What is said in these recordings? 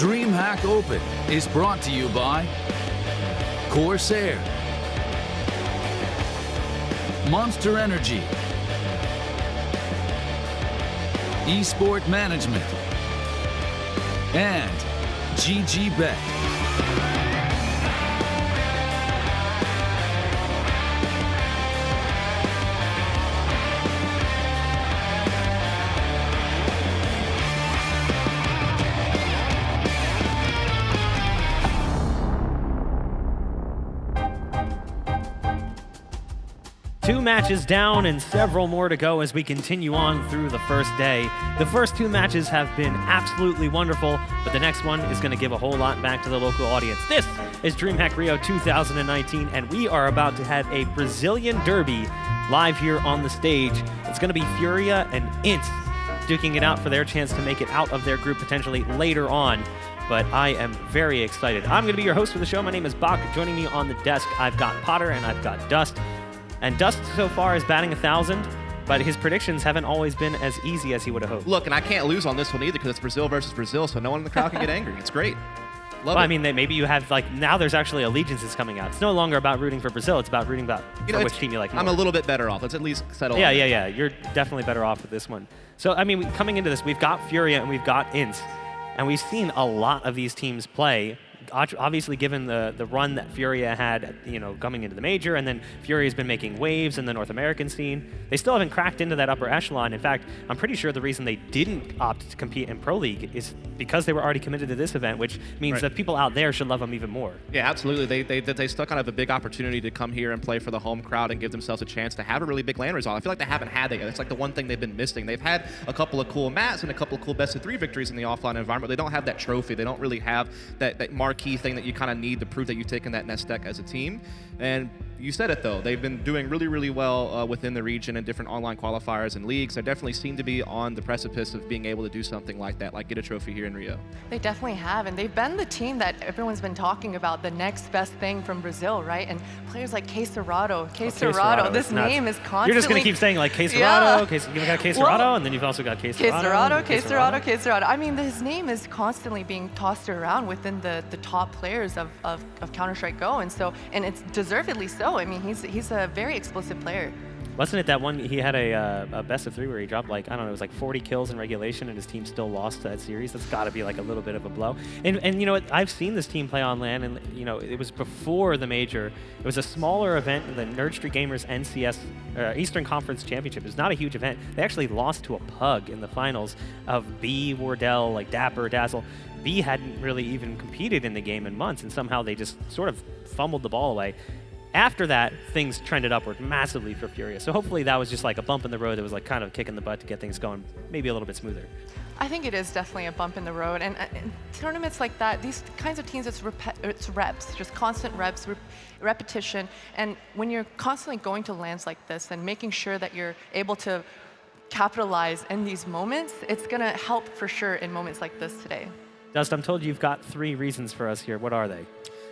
DreamHack Open is brought to you by Corsair, Monster Energy, Esport Management, and GGBet. Two matches down and several more to go as we continue on through the first day. The first two matches have been absolutely wonderful, but the next one is going to give a whole lot back to the local audience. This is DreamHack Rio 2019, and we are about to have a Brazilian derby live here on the stage. It's going to be Furia and INTZ duking it out for their chance to make it out of their group potentially later on. But I am very excited. I'm going to be your host for the show. My name is Bach. Joining me on the desk, I've got Potter and I've got Dust. And Dust so far is batting 1,000, but his predictions haven't always been as easy as he would have hoped. Look, and I can't lose on this one either because it's Brazil versus Brazil, so no one in the crowd can get angry. It's great. Love it. I mean, maybe you have, like, now there's actually allegiances coming out. It's no longer about rooting for Brazil. It's about rooting for which team you like more. I'm a little bit better off. Let's at least settle on Yeah. You're definitely better off with this one. So, I mean, coming into this, we've got Furia and we've got INTZ. And we've seen a lot of these teams play. Obviously, given the run that Furia had, coming into the major, and then Furia's been making waves in the North American scene, they still haven't cracked into that upper echelon. In fact, I'm pretty sure the reason they didn't opt to compete in Pro League is because they were already committed to this event, which means that people out there should love them even more. Yeah, absolutely. They still kind of have a big opportunity to come here and play for the home crowd and give themselves a chance to have a really big land result. I feel like they haven't had that yet. It's like the one thing they've been missing. They've had a couple of cool mats and a couple of cool best-of-3 victories in the offline environment. They don't have that trophy. They don't really have that marquee thing that you kind of need to prove that you've taken that next step as a team. And you said it, though. They've been doing really, really well within the region and different online qualifiers and leagues. They definitely seem to be on the precipice of being able to do something like that, like get a trophy here in Rio. They definitely have, and they've been the team that everyone's been talking about, the next best thing from Brazil, right? And players like K Serrato, this name is constantly... You're just going to keep saying, like, K Serrato, you've got K Serrato, and then you've also got K Serrato. I mean, his name is constantly being tossed around within the top players of Counter-Strike Go, and it's deservedly so. I mean, he's a very explosive player. Wasn't it that one, he had a best-of-3 where he dropped, like, I don't know, it was like 40 kills in regulation and his team still lost that series? That's got to be like a little bit of a blow. And you know what, I've seen this team play on LAN, and it was before the major. It was a smaller event, the Nerd Street Gamers NCS Eastern Conference Championship. It was not a huge event. They actually lost to a pug in the finals of B, Wardell, like Dapper, Dazzle. B hadn't really even competed in the game in months, and somehow they just sort of fumbled the ball away. After that, things trended upward massively for Furia. So hopefully that was just like a bump in the road that was like kind of kicking the butt to get things going maybe a little bit smoother. I think it is definitely a bump in the road. And tournaments like that, these kinds of teams, it's reps, just constant reps, repetition. And when you're constantly going to lands like this and making sure that you're able to capitalize in these moments, it's going to help for sure in moments like this today. Dust, I'm told you've got 3 reasons for us here. What are they?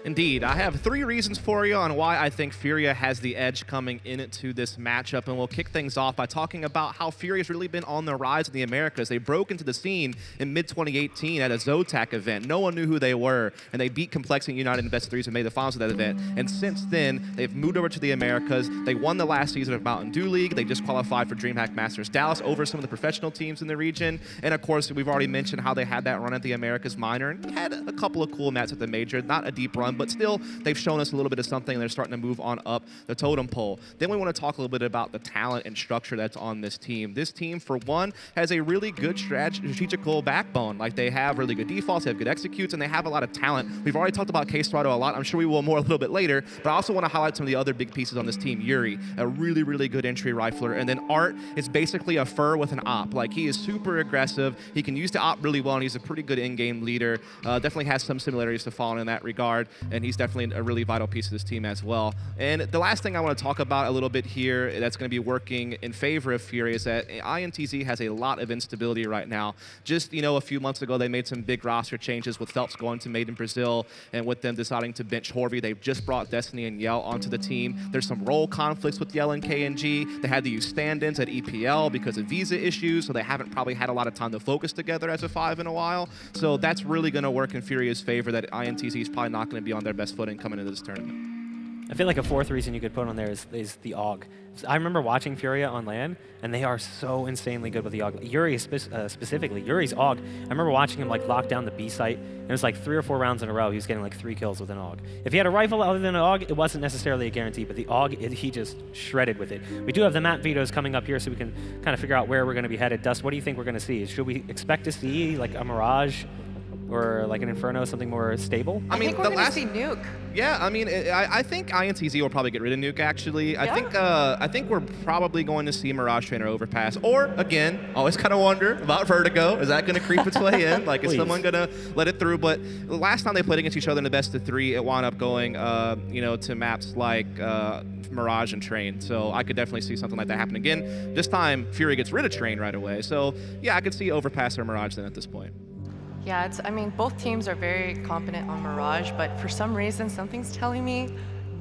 Indeed. I have 3 reasons for you on why I think Furia has the edge coming into this matchup, and we'll kick things off by talking about how Furia's really been on the rise in the Americas. They broke into the scene in mid-2018 at a Zotac event. No one knew who they were, and they beat Complexing United in the best-of-3s and made the finals of that event. And since then, they've moved over to the Americas. They won the last season of Mountain Dew League. They just qualified for DreamHack Masters Dallas over some of the professional teams in the region. And of course, we've already mentioned how they had that run at the Americas Minor and had a couple of cool mats at the major. Not a deep run, but still, they've shown us a little bit of something, and they're starting to move on up the totem pole. Then we want to talk a little bit about the talent and structure that's on this team. This team, for one, has a really good strategical backbone. Like, they have really good defaults, they have good executes, and they have a lot of talent. We've already talked about K Serrato a lot. I'm sure we will more a little bit later, but I also want to highlight some of the other big pieces on this team. Yuri, a really, really good entry rifler, and then Art is basically a fur with an op. Like, he is super aggressive. He can use the op really well, and he's a pretty good in-game leader. Definitely has some similarities to Fallen in that regard. and he's definitely a really vital piece of this team as well. And the last thing I want to talk about a little bit here that's going to be working in favor of Furia is that INTZ has a lot of instability right now. Just, a few months ago, they made some big roster changes with Phelps going to Made in Brazil, and with them deciding to bench Horvey. They've just brought Destiny and Yell onto the team. There's some role conflicts with Yell and KNG. They had to use stand-ins at EPL because of visa issues, so they haven't probably had a lot of time to focus together as a 5 in a while. So that's really going to work in Furia's favor, that INTZ is probably not going to be on their best footing coming into this tournament. I feel like a fourth reason you could put on there is the AUG. I remember watching Furia on LAN, and they are so insanely good with the AUG. Yuri specifically, Yuri's AUG, I remember watching him lock down the B site, and it was 3 or 4 rounds in a row, he was getting 3 kills with an AUG. If he had a rifle other than an AUG, it wasn't necessarily a guarantee, but the AUG, he just shredded with it. We do have the map vetoes coming up here, so we can kind of figure out where we're going to be headed. Dust, what do you think we're going to see? Should we expect to see a Mirage or an Inferno, something more stable? I think we're going to see Nuke. Yeah, I think INTZ will probably get rid of Nuke, actually. Yeah. I think we're probably going to see Mirage Trainer Overpass. Or, again, always kind of wonder about Vertigo. Is that going to creep its way in? Is someone going to let it through? But the last time they played against each other in the best of 3, it wound up going, to maps like Mirage and Train. So I could definitely see something like that happen again. This time, Fury gets rid of Train right away. So, yeah, I could see Overpass or Mirage then at this point. Yeah, both teams are very competent on Mirage, but for some reason, something's telling me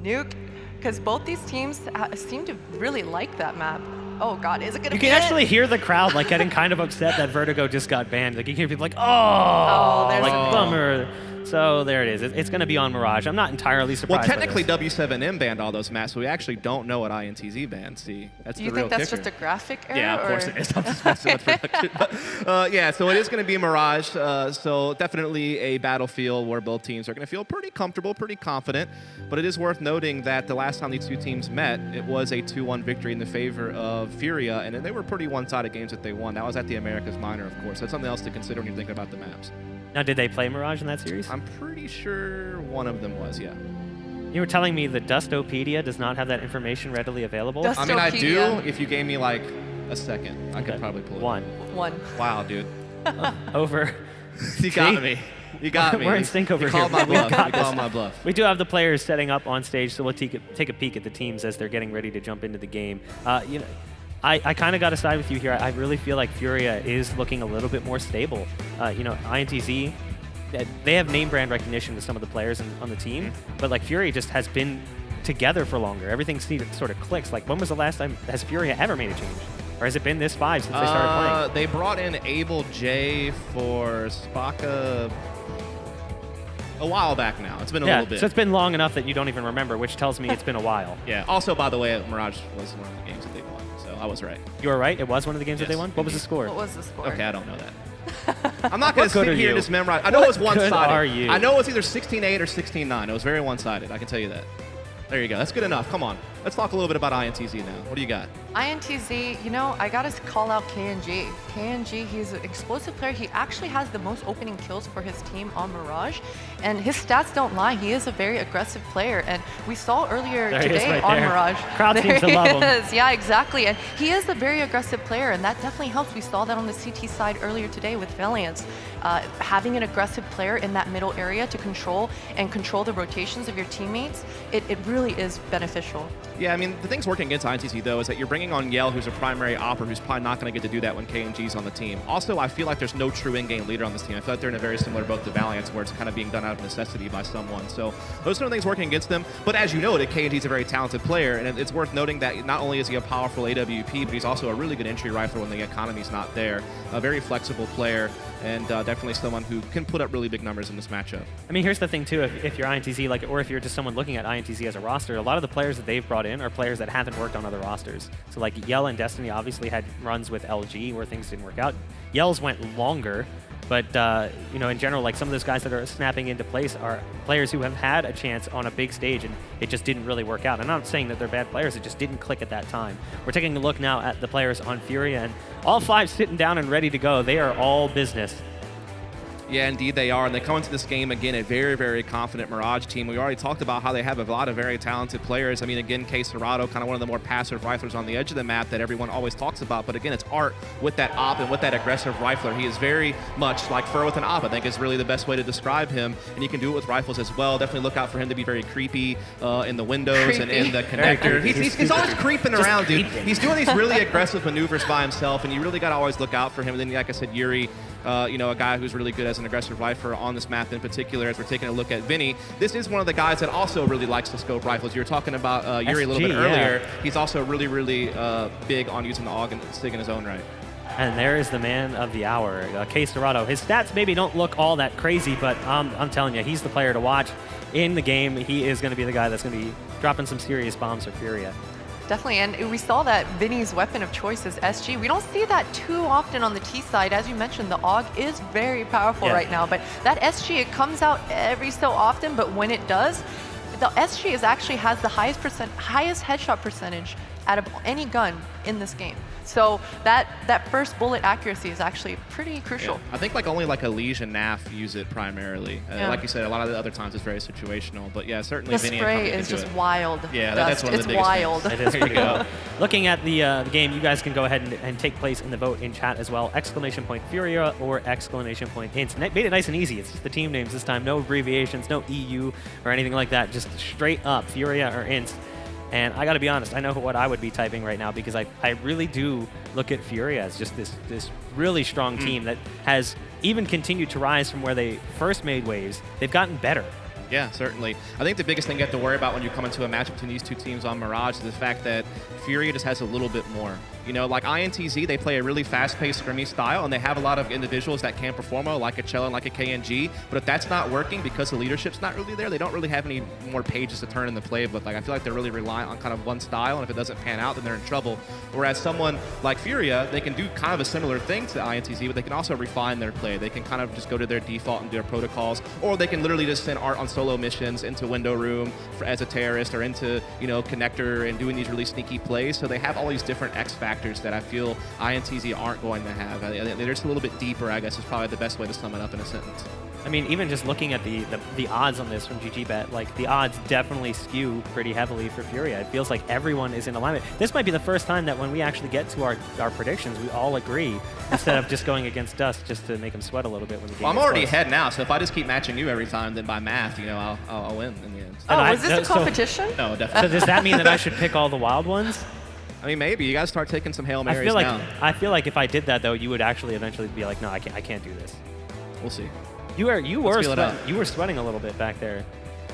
Nuke, because both these teams seem to really like that map. Oh God, is it gonna be? You can actually hear the crowd getting kind of upset that Vertigo just got banned. You can hear people bummer. So there it is. It's going to be on Mirage. I'm not entirely surprised. Well, technically W7M banned all those maps, so we actually don't know what INTZ banned. See, that's the real kicker. You think that's just a graphic error? Yeah, of course it is. I'm just messing with production. But, yeah, so it is going to be Mirage. So definitely a battlefield where both teams are going to feel pretty comfortable, pretty confident. But it is worth noting that the last time these two teams met, it was a 2-1 victory in the favor of Furia, and they were pretty one-sided games that they won. That was at the Americas Minor, of course. That's something else to consider when you're thinking about the maps. Now, did they play Mirage in that series? I'm pretty sure one of them was, yeah. You were telling me the Dustopedia does not have that information readily available? I do. If you gave me a second, I could probably pull it. One. Wow, dude. Over. You got me. You got me. We're in sync over here. You called my bluff. We do have the players setting up on stage, so we'll take a peek at the teams as they're getting ready to jump into the game. I kind of got to side with you here. I really feel like Furia is looking a little bit more stable. INTZ, they have name brand recognition with some of the players on the team, but Furia just has been together for longer. Everything sort of clicks. When was the last time has Furia ever made a change? Or has it been this 5 since they started playing? They brought in Abel J for Spaka a while back now. It's been a little bit. So it's been long enough that you don't even remember, which tells me it's been a while. Yeah. Also, by the way, Mirage was one of the games that they won. I was right. You were right? It was one of the games that they won? What was the score? What was the score? Okay, I don't know that. I'm not going to sit here and just memorize. I know it was one-sided. Are you? I know it was either 16-8 or 16-9. It was very one-sided. I can tell you that. There you go. That's good enough. Come on. Let's talk a little bit about INTZ now. What do you got? INTZ, I got to call out KNG. KNG, he's an explosive player. He actually has the most opening kills for his team on Mirage. And his stats don't lie. He is a very aggressive player. And we saw earlier today on Mirage. Crowd seems to love him. Yeah, exactly. And he is a very aggressive player, and that definitely helps. We saw that on the CT side earlier today with Valiance. Having an aggressive player in that middle area to control the rotations of your teammates, it really is beneficial. Yeah, the thing's working against INTZ, though, is that you're bringing on Yell, who's a primary opper, who's probably not going to get to do that when KNG's on the team. Also, I feel like there's no true in-game leader on this team. I feel like they're in a very similar boat to Valiance, where it's kind of being done out of necessity by someone. So those are things working against them. But as you noted, KNG's a very talented player, and it's worth noting that not only is he a powerful AWP, but he's also a really good entry rifle when the economy's not there. A very flexible player, and definitely someone who can put up really big numbers in this matchup. Here's the thing, too. If you're INTZ, or if you're just someone looking at INTZ as a roster, a lot of the players that they've brought in are players that haven't worked on other rosters. So, Yell and Destiny obviously had runs with LG where things didn't work out. Yell's went longer, but, in general, some of those guys that are snapping into place are players who have had a chance on a big stage, and it just didn't really work out. I'm not saying that they're bad players. It just didn't click at that time. We're taking a look now at the players on Furia, and all 5 sitting down and ready to go. They are all business. Yeah, indeed they are, and they come into this game, again, a very, very confident Mirage team. We already talked about how they have a lot of very talented players. I mean, again, Serato, kind of one of the more passive riflers on the edge of the map that everyone always talks about, but again, it's Art with that op and with that aggressive rifler. He is very much like Fur with an op, I think is really the best way to describe him, and you can do it with rifles as well. Definitely look out for him to be very creepy in the windows and in the connector. He's always creeping around, dude. He's doing these really aggressive maneuvers by himself, and you really got to always look out for him. And then, like I said, Yuri, you know, a guy who's really good as an aggressive rifler on this map in particular. As we're taking a look at Vinny, this is one of the guys that also really likes to scope rifles. You were talking about Yuri a little bit earlier. He's also really, really big on using the AUG and SIG in his own right. And there is the man of the hour, Serato. His stats maybe don't look all that crazy, but I'm telling you, he's the player to watch in the game. He is going to be the guy that's going to be dropping some serious bombs for Furia. Definitely, and we saw that Vinny's weapon of choice is SG. We don't see that too often on the T side. As you mentioned, the AUG is very powerful right now, but that SG, it comes out every so often, but when it does, the SG actually has the highest headshot percentage out of any gun in this game. So that first bullet accuracy is actually pretty crucial. Yeah. I think only a Liege and NAF use it primarily. Like you said, a lot of the other times it's very situational. But yeah, certainly the spray is just wild. Yeah, that's one of the biggest wild. It is pretty cool. Looking at the game, you guys can go ahead and take place in the vote in chat as well. ! Furia or ! INTZ. Made it nice and easy. It's just the team names this time. No abbreviations, no EU or anything like that. Just straight up Furia or INTZ. And I got to be honest, I know what I would be typing right now because I really do look at Furia as just this really strong team that has even continued to rise from where they first made waves. They've gotten better. Yeah, certainly. I think the biggest thing you have to worry about when you come into a matchup between these two teams on Mirage is the fact that Furia just has a little bit more. You know, like INTZ, they play a really fast-paced, scrimmy style, and they have a lot of individuals that can perform well, like a Cello and like a KNG. But if that's not working because the leadership's not really there, they don't really have any more pages to turn in the playbook. I feel like they're really reliant on kind of one style, and if it doesn't pan out, then they're in trouble. Whereas someone like Furia, they can do kind of a similar thing to INTZ, but they can also refine their play. They can kind of just go to their default and do their protocols, or they can literally just send Art on solo missions into window room as a terrorist or into, you know, connector and doing these really sneaky plays. So they have all these different X factors that I feel INTZ aren't going to have. They're just a little bit deeper, I guess, is probably the best way to sum it up in a sentence. I mean, even just looking at the odds on this from GGBet, the odds definitely skew pretty heavily for Furia. It feels like everyone is in alignment. This might be the first time that when we actually get to our predictions, we all agree instead of just going against Dust just to make him sweat a little bit when the game I'm already ahead now, so if I just keep matching you every time, then by math, you know, I'll win in the end. Oh, is this a competition? No, definitely. So does that mean that I should pick all the wild ones? I mean, maybe. You got to start taking some Hail Marys now. I feel like if I did that, though, you would actually eventually be like, no, I can't do this. We'll see. You were sweating a little bit back there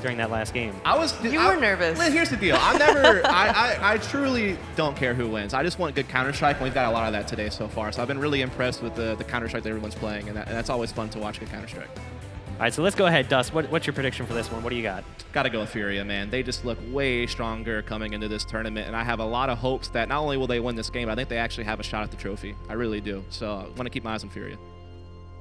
during that last game. You were nervous. Here's the deal. I truly don't care who wins. I just want good Counter-Strike, and we've got a lot of that today so far. So I've been really impressed with the Counter-Strike that everyone's playing, and that's always fun to watch good Counter-Strike. All right, so let's go ahead, Dust. What's your prediction for this one? What do you got? Got to go with Furia, man. They just look way stronger coming into this tournament, and I have a lot of hopes that not only will they win this game, but I think they actually have a shot at the trophy. I really do. So I want to keep my eyes on Furia.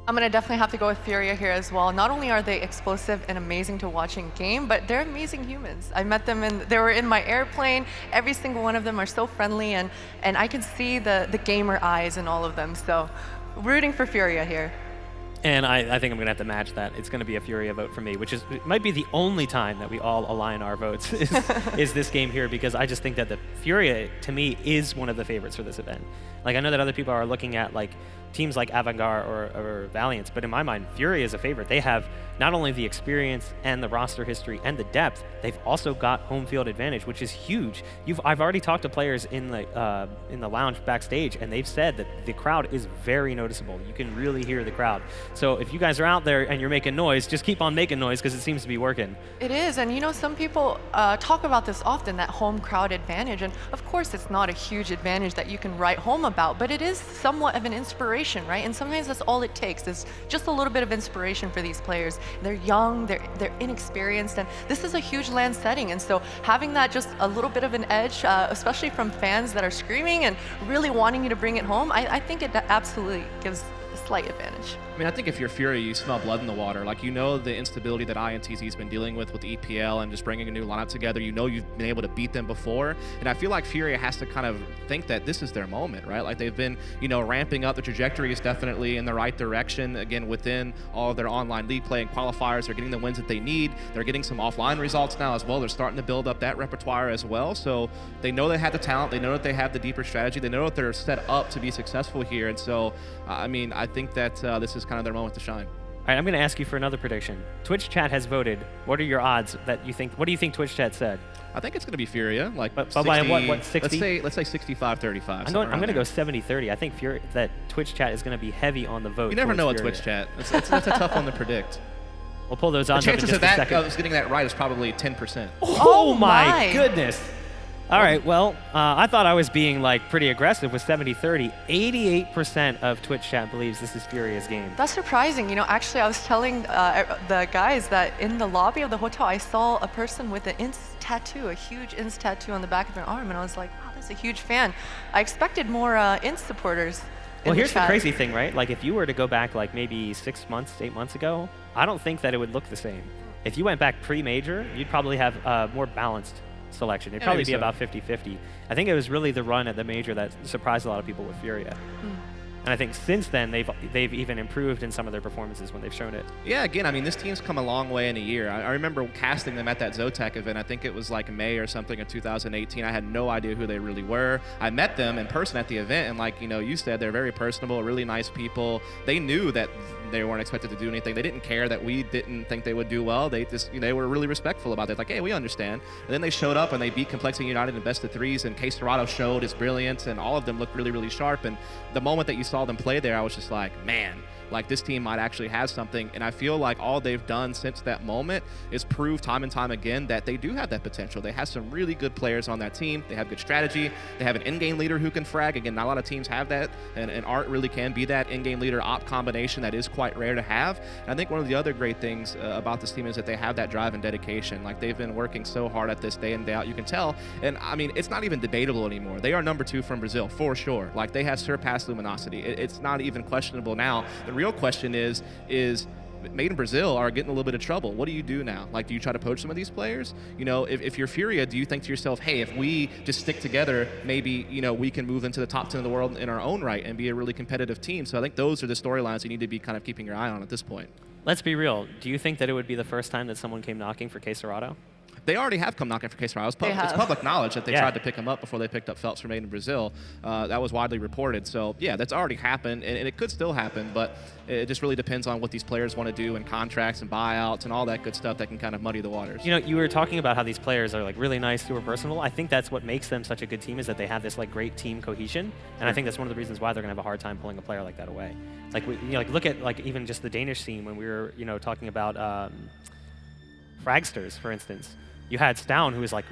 I'm going to definitely have to go with Furia here as well. Not only are they explosive and amazing to watch in game, but they're amazing humans. I met them they were in my airplane. Every single one of them are so friendly, and I can see the gamer eyes in all of them. So rooting for Furia here. And I think I'm going to have to match that. It's going to be a Furia vote for me, which might be the only time that we all align our votes is this game here, because I just think that the Furia, to me, is one of the favorites for this event. I know that other people are looking at teams like Avantgarde or Valiance, but in my mind, Furia is a favorite. They have not only the experience and the roster history and the depth, they've also got home field advantage, which is huge. I've already talked to players in the lounge backstage, and they've said that the crowd is very noticeable. You can really hear the crowd. So if you guys are out there and you're making noise, just keep on making noise because it seems to be working. It is, and you know, some people talk about this often, that home crowd advantage, and of course it's not a huge advantage that you can write home about, but it is somewhat of an inspiration, right? And sometimes that's all it takes, is just a little bit of inspiration for these players. They're young, they're inexperienced, and this is a huge LAN setting, and so having that just a little bit of an edge, especially from fans that are screaming and really wanting you to bring it home, I think it absolutely gives slight advantage. I mean, I think if you're Furia, you smell blood in the water. Like, you know the instability that INTZ's been dealing with EPL and just bringing a new lineup together. You know you've been able to beat them before. And I feel like Furia has to kind of think that this is their moment, right? Like, they've been, you know, ramping up. The trajectory is definitely in the right direction. Again, within all of their online league play and qualifiers, they're getting the wins that they need. They're getting some offline results now as well. They're starting to build up that repertoire as well. So they know they have the talent. They know that they have the deeper strategy. They know that they're set up to be successful here. And so, I mean, I think that this is kind of their moment to shine. All right, I'm going to ask you for another prediction. Twitch chat has voted. What are your odds that you think? What do you think Twitch chat said? I think it's going to be Furia. Like, but by what 60? Let's say 65-35. I'm going to go 70-30. I think that Twitch chat is going to be heavy on the vote. You never know Furia. at Twitch chat. It's a tough one to predict. We'll pull those odds The up in chances just of that, a second. of getting that right is probably 10%. Oh my goodness. All right, well, I thought I was being like pretty aggressive with 70-30. 88% of Twitch chat believes this is Furia's game. That's surprising. You know, actually, I was telling the guys that in the lobby of the hotel, I saw a person with an INTZ tattoo, a huge INTZ tattoo on the back of their arm, and I was like, wow, that's a huge fan. I expected more INTZ supporters. Well, here's the crazy thing, right? Like, if you were to go back like maybe 6 months, 8 months ago, I don't think that it would look the same. If you went back pre-major, you'd probably have more balanced selection. It'd probably be about 50-50. I think it was really the run at the major that surprised a lot of people with Furia. And I think since then, they've even improved in some of their performances when they've shown it. Yeah, again, I mean, this team's come a long way in a year. I remember casting them at that Zotac event. I think it was like May or something of 2018. I had no idea who they really were. I met them in person at the event, and like, you know, you said, they're very personable, really nice people. They knew that they weren't expected to do anything. They didn't care that we didn't think they would do well. They just, you know, they were really respectful about it. Like, hey, we understand. And then they showed up and they beat Complexity United in best of threes, and Case Dorado showed his brilliance, and all of them looked really, really sharp. And the moment that you saw them play there, I was just like, man, like, this team might actually have something. And I feel like all they've done since that moment is prove time and time again that they do have that potential. They have some really good players on that team. They have good strategy. They have an in-game leader who can frag. Again, not a lot of teams have that, and Art really can be that in-game leader op combination that is quite rare to have. And I think one of the other great things about this team is that they have that drive and dedication. Like, they've been working so hard at this day in, day out, you can tell. And I mean, it's not even debatable anymore. They are #2 from Brazil, for sure. Like, they have surpassed Luminosity. It's not even questionable now. The real question is Made in Brazil are getting a little bit of trouble. What do you do now? Like, do you try to poach some of these players? You know, if you're Furia, do you think to yourself, hey, if we just stick together, maybe, you know, we can move into the top 10 of the world in our own right and be a really competitive team? So I think those are the storylines you need to be kind of keeping your eye on at this point. Let's be real. Do you think that it would be the first time that someone came knocking for Case Dorado? They already have come knocking for Case Dorado. It's public knowledge that they tried to pick him up before they picked up Phelps from Made in Brazil. That was widely reported. So, yeah, that's already happened, and it could still happen, but it just really depends on what these players want to do and contracts and buyouts and all that good stuff that can kind of muddy the waters. You know, you were talking about how these players are like really nice, super personal. I think that's what makes them such a good team, is that they have this like great team cohesion, and I think that's one of the reasons why they're gonna have a hard time pulling a player like that away. Like, you know, like look at like even just the Danish scene when we were, you know, talking about fragsters, for instance. You had Stown, who was like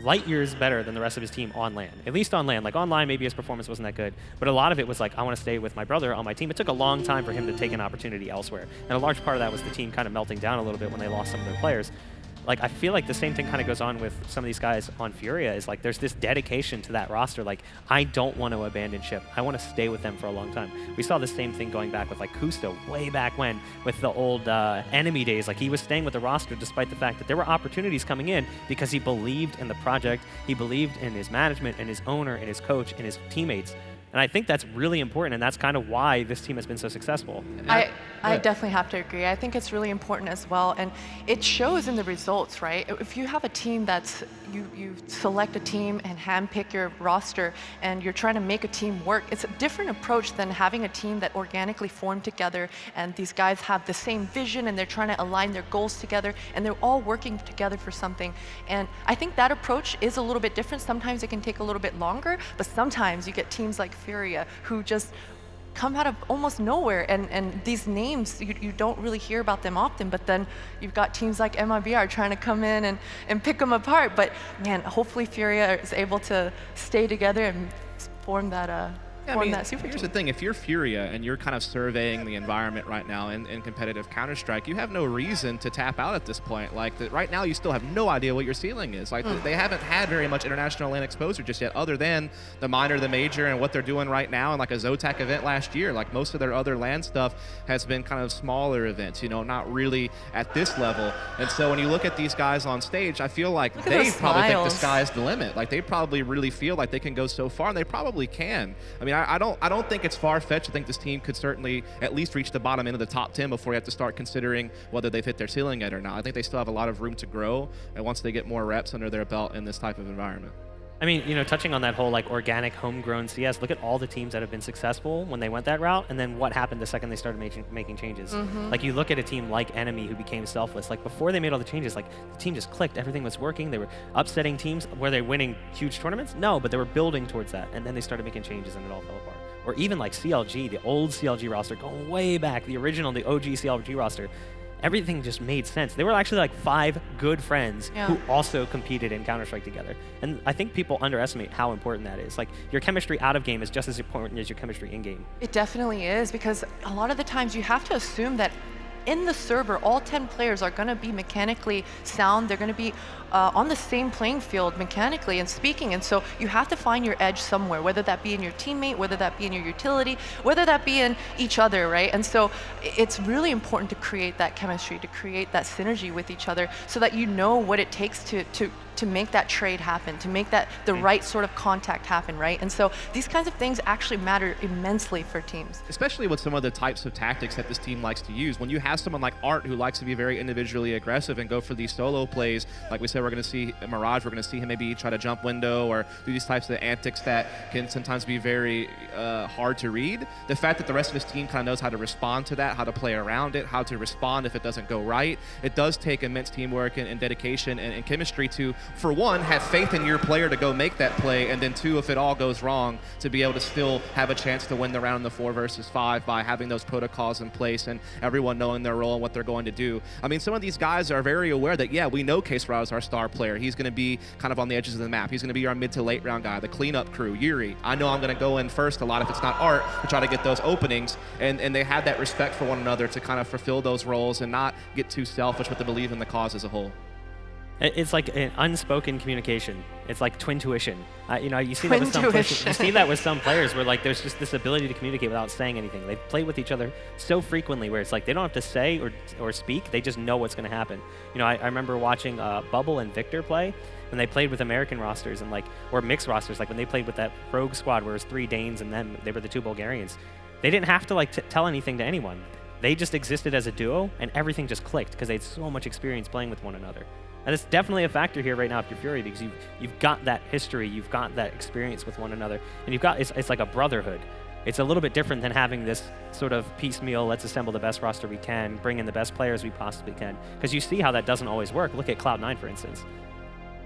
light years better than the rest of his team on LAN, at least on LAN. Like online, maybe his performance wasn't that good, but a lot of it was like, I want to stay with my brother on my team. It took a long time for him to take an opportunity elsewhere, and a large part of that was the team kind of melting down a little bit when they lost some of their players. Like, I feel like the same thing kind of goes on with some of these guys on Furia, is like there's this dedication to that roster. Like, I don't want to abandon ship. I want to stay with them for a long time. We saw the same thing going back with like Kusto way back when, with the old enemy days. Like, he was staying with the roster despite the fact that there were opportunities coming in because he believed in the project, he believed in his management and his owner and his coach and his teammates. And I think that's really important, and that's kind of why this team has been so successful. I definitely have to agree. I think it's really important as well, and it shows in the results, right? If you have a team that's, you select a team and handpick your roster, and you're trying to make a team work, it's a different approach than having a team that organically formed together, and these guys have the same vision, and they're trying to align their goals together, and they're all working together for something. And I think that approach is a little bit different. Sometimes it can take a little bit longer, but sometimes you get teams like Furia who just come out of almost nowhere, and these names, you don't really hear about them often, but then you've got teams like MIBR trying to come in and pick them apart. But man, hopefully Furia is able to stay together and form that form that super here's team. the thing. If you're Furia and you're kind of surveying the environment right now in competitive Counter-Strike, you have no reason to tap out at this point. Like, right now, you still have no idea what your ceiling is. Like, they haven't had very much international LAN exposure just yet, other than the minor, the major, and what they're doing right now, and like a Zotac event last year. Like, most of their other LAN stuff has been kind of smaller events, you know, not really at this level. And so when you look at these guys on stage, I feel like they probably think the sky's the limit. Like, they probably really feel like they can go so far, and they probably can. I mean, I don't think it's far-fetched. I think this team could certainly at least reach the bottom end of the top 10 before you have to start considering whether they've hit their ceiling yet or not. I think they still have a lot of room to grow, and once they get more reps under their belt in this type of environment. I mean, you know, touching on that whole like organic homegrown CS, look at all the teams that have been successful when they went that route, and then what happened the second they started making changes. Like, you look at a team like Enemy who became selfless. Like, before they made all the changes, like, the team just clicked. Everything was working. They were upsetting teams. Were they winning huge tournaments? No, but they were building towards that, and then they started making changes, and it all fell apart. Or even like CLG, the old CLG roster, going way back, the original, the OG CLG roster. Everything just made sense. They were actually like 5 good friends who also competed in Counter-Strike together. And I think people underestimate how important that is. Like, your chemistry out of game is just as important as your chemistry in game. It definitely is, because a lot of the times you have to assume that in the server, all 10 players are going to be mechanically sound. They're going to be on the same playing field mechanically and speaking. And so you have to find your edge somewhere, whether that be in your teammate, whether that be in your utility, whether that be in each other, right? And so it's really important to create that chemistry, to create that synergy with each other, so that you know what it takes to make that trade happen, to make that the right sort of contact happen, right? And so these kinds of things actually matter immensely for teams. Especially with some of the types of tactics that this team likes to use. When you have someone like Art who likes to be very individually aggressive and go for these solo plays, like we said, we're going to see Mirage, we're going to see him maybe try to jump window or do these types of antics that can sometimes be very hard to read. The fact that the rest of his team kind of knows how to respond to that, how to play around it, how to respond if it doesn't go right, it does take immense teamwork and dedication and chemistry to, for one, have faith in your player to go make that play, and then two, if it all goes wrong, to be able to still have a chance to win the round in the 4 versus 5 by having those protocols in place and everyone knowing their role and what they're going to do. I mean, some of these guys are very aware that, yeah, we know K-Sprout is our star player. He's going to be kind of on the edges of the map. He's going to be our mid to late round guy, the cleanup crew, Yuri. I know I'm going to go in first a lot if it's not Art to try to get those openings, and they have that respect for one another to kind of fulfill those roles and not get too selfish, but to believe in the cause as a whole. It's like an unspoken communication. It's like twin tuition. You know, you see that with some players, you see that with some players where like there's just this ability to communicate without saying anything. They play with each other so frequently where it's like they don't have to say or speak. They just know what's going to happen. You know, I remember watching Bubble and Victor play when they played with American rosters and like, or mixed rosters, like when they played with that rogue squad where it was 3 Danes and then they were the 2 Bulgarians. They didn't have to like tell anything to anyone. They just existed as a duo and everything just clicked because they had so much experience playing with one another. And it's definitely a factor here right now if you're Fury, because you've got that history, you've got that experience with one another, and you've got it's like a brotherhood. It's a little bit different than having this sort of piecemeal, let's assemble the best roster we can, bring in the best players we possibly can, because you see how that doesn't always work. Look at Cloud9, for instance.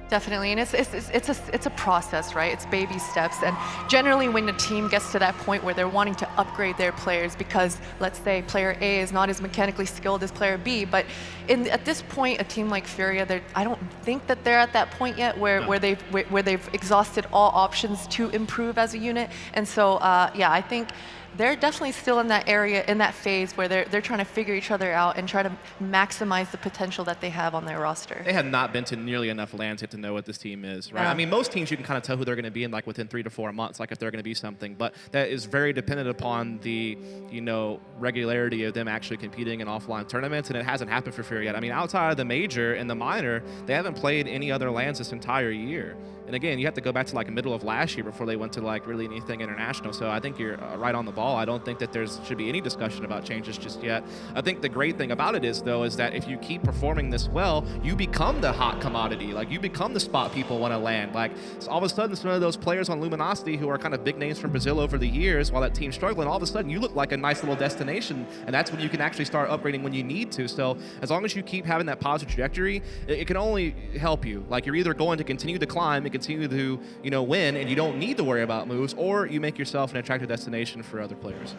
Definitely, and it's a process, right? It's baby steps, and generally when a team gets to that point where they're wanting to upgrade their players because, let's say, player A is not as mechanically skilled as player B, but at this point, a team like Furia, I don't think that they're at that point yet where they've exhausted all options to improve as a unit, and so yeah, I think they're definitely still in that area, in that phase where they're trying to figure each other out and try to maximize the potential that they have on their roster. They have not been to nearly enough LANs yet to know what this team is, right? Yeah. I mean, most teams you can kind of tell who they're going to be in like within 3 to 4 months, like if they're going to be something, but that is very dependent upon the, you know, regularity of them actually competing in offline tournaments, and it hasn't happened for Furia yet. I mean, outside of the major and the minor, they haven't played any other LANs this entire year. And again, you have to go back to like the middle of last year before they went to like really anything international. So I think you're right on the ball. I don't think that should be any discussion about changes just yet. I think the great thing about it is that if you keep performing this well, you become the hot commodity. Like you become the spot people want to land. Like so all of a sudden, some of those players on Luminosity who are kind of big names from Brazil over the years, while that team's struggling, all of a sudden you look like a nice little destination, and that's when you can actually start upgrading when you need to. So as long as you keep having that positive trajectory, it can only help you. Like you're either going to continue to climb and continue to, you know, win, and you don't need to worry about moves, or you make yourself an attractive destination for other players.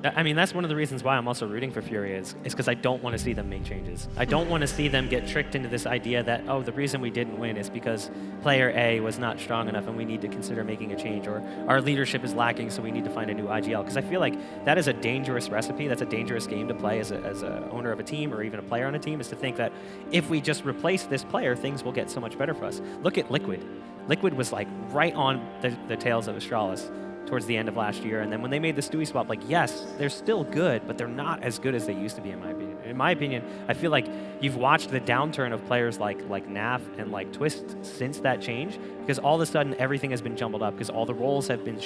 I mean, that's one of the reasons why I'm also rooting for Furia is because I don't want to see them make changes. I don't want to see them get tricked into this idea that, oh, the reason we didn't win is because player A was not strong enough and we need to consider making a change, or our leadership is lacking so we need to find a new IGL. Because I feel like that is a dangerous recipe. That's a dangerous game to play as a owner of a team or even a player on a team, is to think that if we just replace this player, things will get so much better for us. Look at Liquid. Liquid was like right on the tails of Astralis towards the end of last year, and then when they made the Stewie swap, like, yes, they're still good, but they're not as good as they used to be, in my opinion. In my opinion, I feel like you've watched the downturn of players like Naf and like Twist since that change, because all of a sudden everything has been jumbled up, because all the roles have been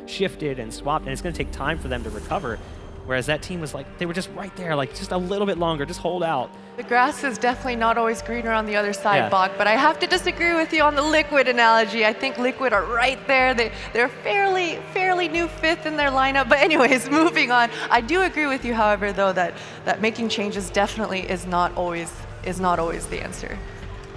shifted and swapped, and it's going to take time for them to recover. Whereas that team was like, they were just right there, like just a little bit longer, just hold out. The grass is definitely not always greener on the other side, Yeah. Bach, but I have to disagree with you on the Liquid analogy. I think Liquid are right there. They're fairly new fifth in their lineup. But anyways, moving on. I do agree with you, however, though, that making changes definitely is not always the answer.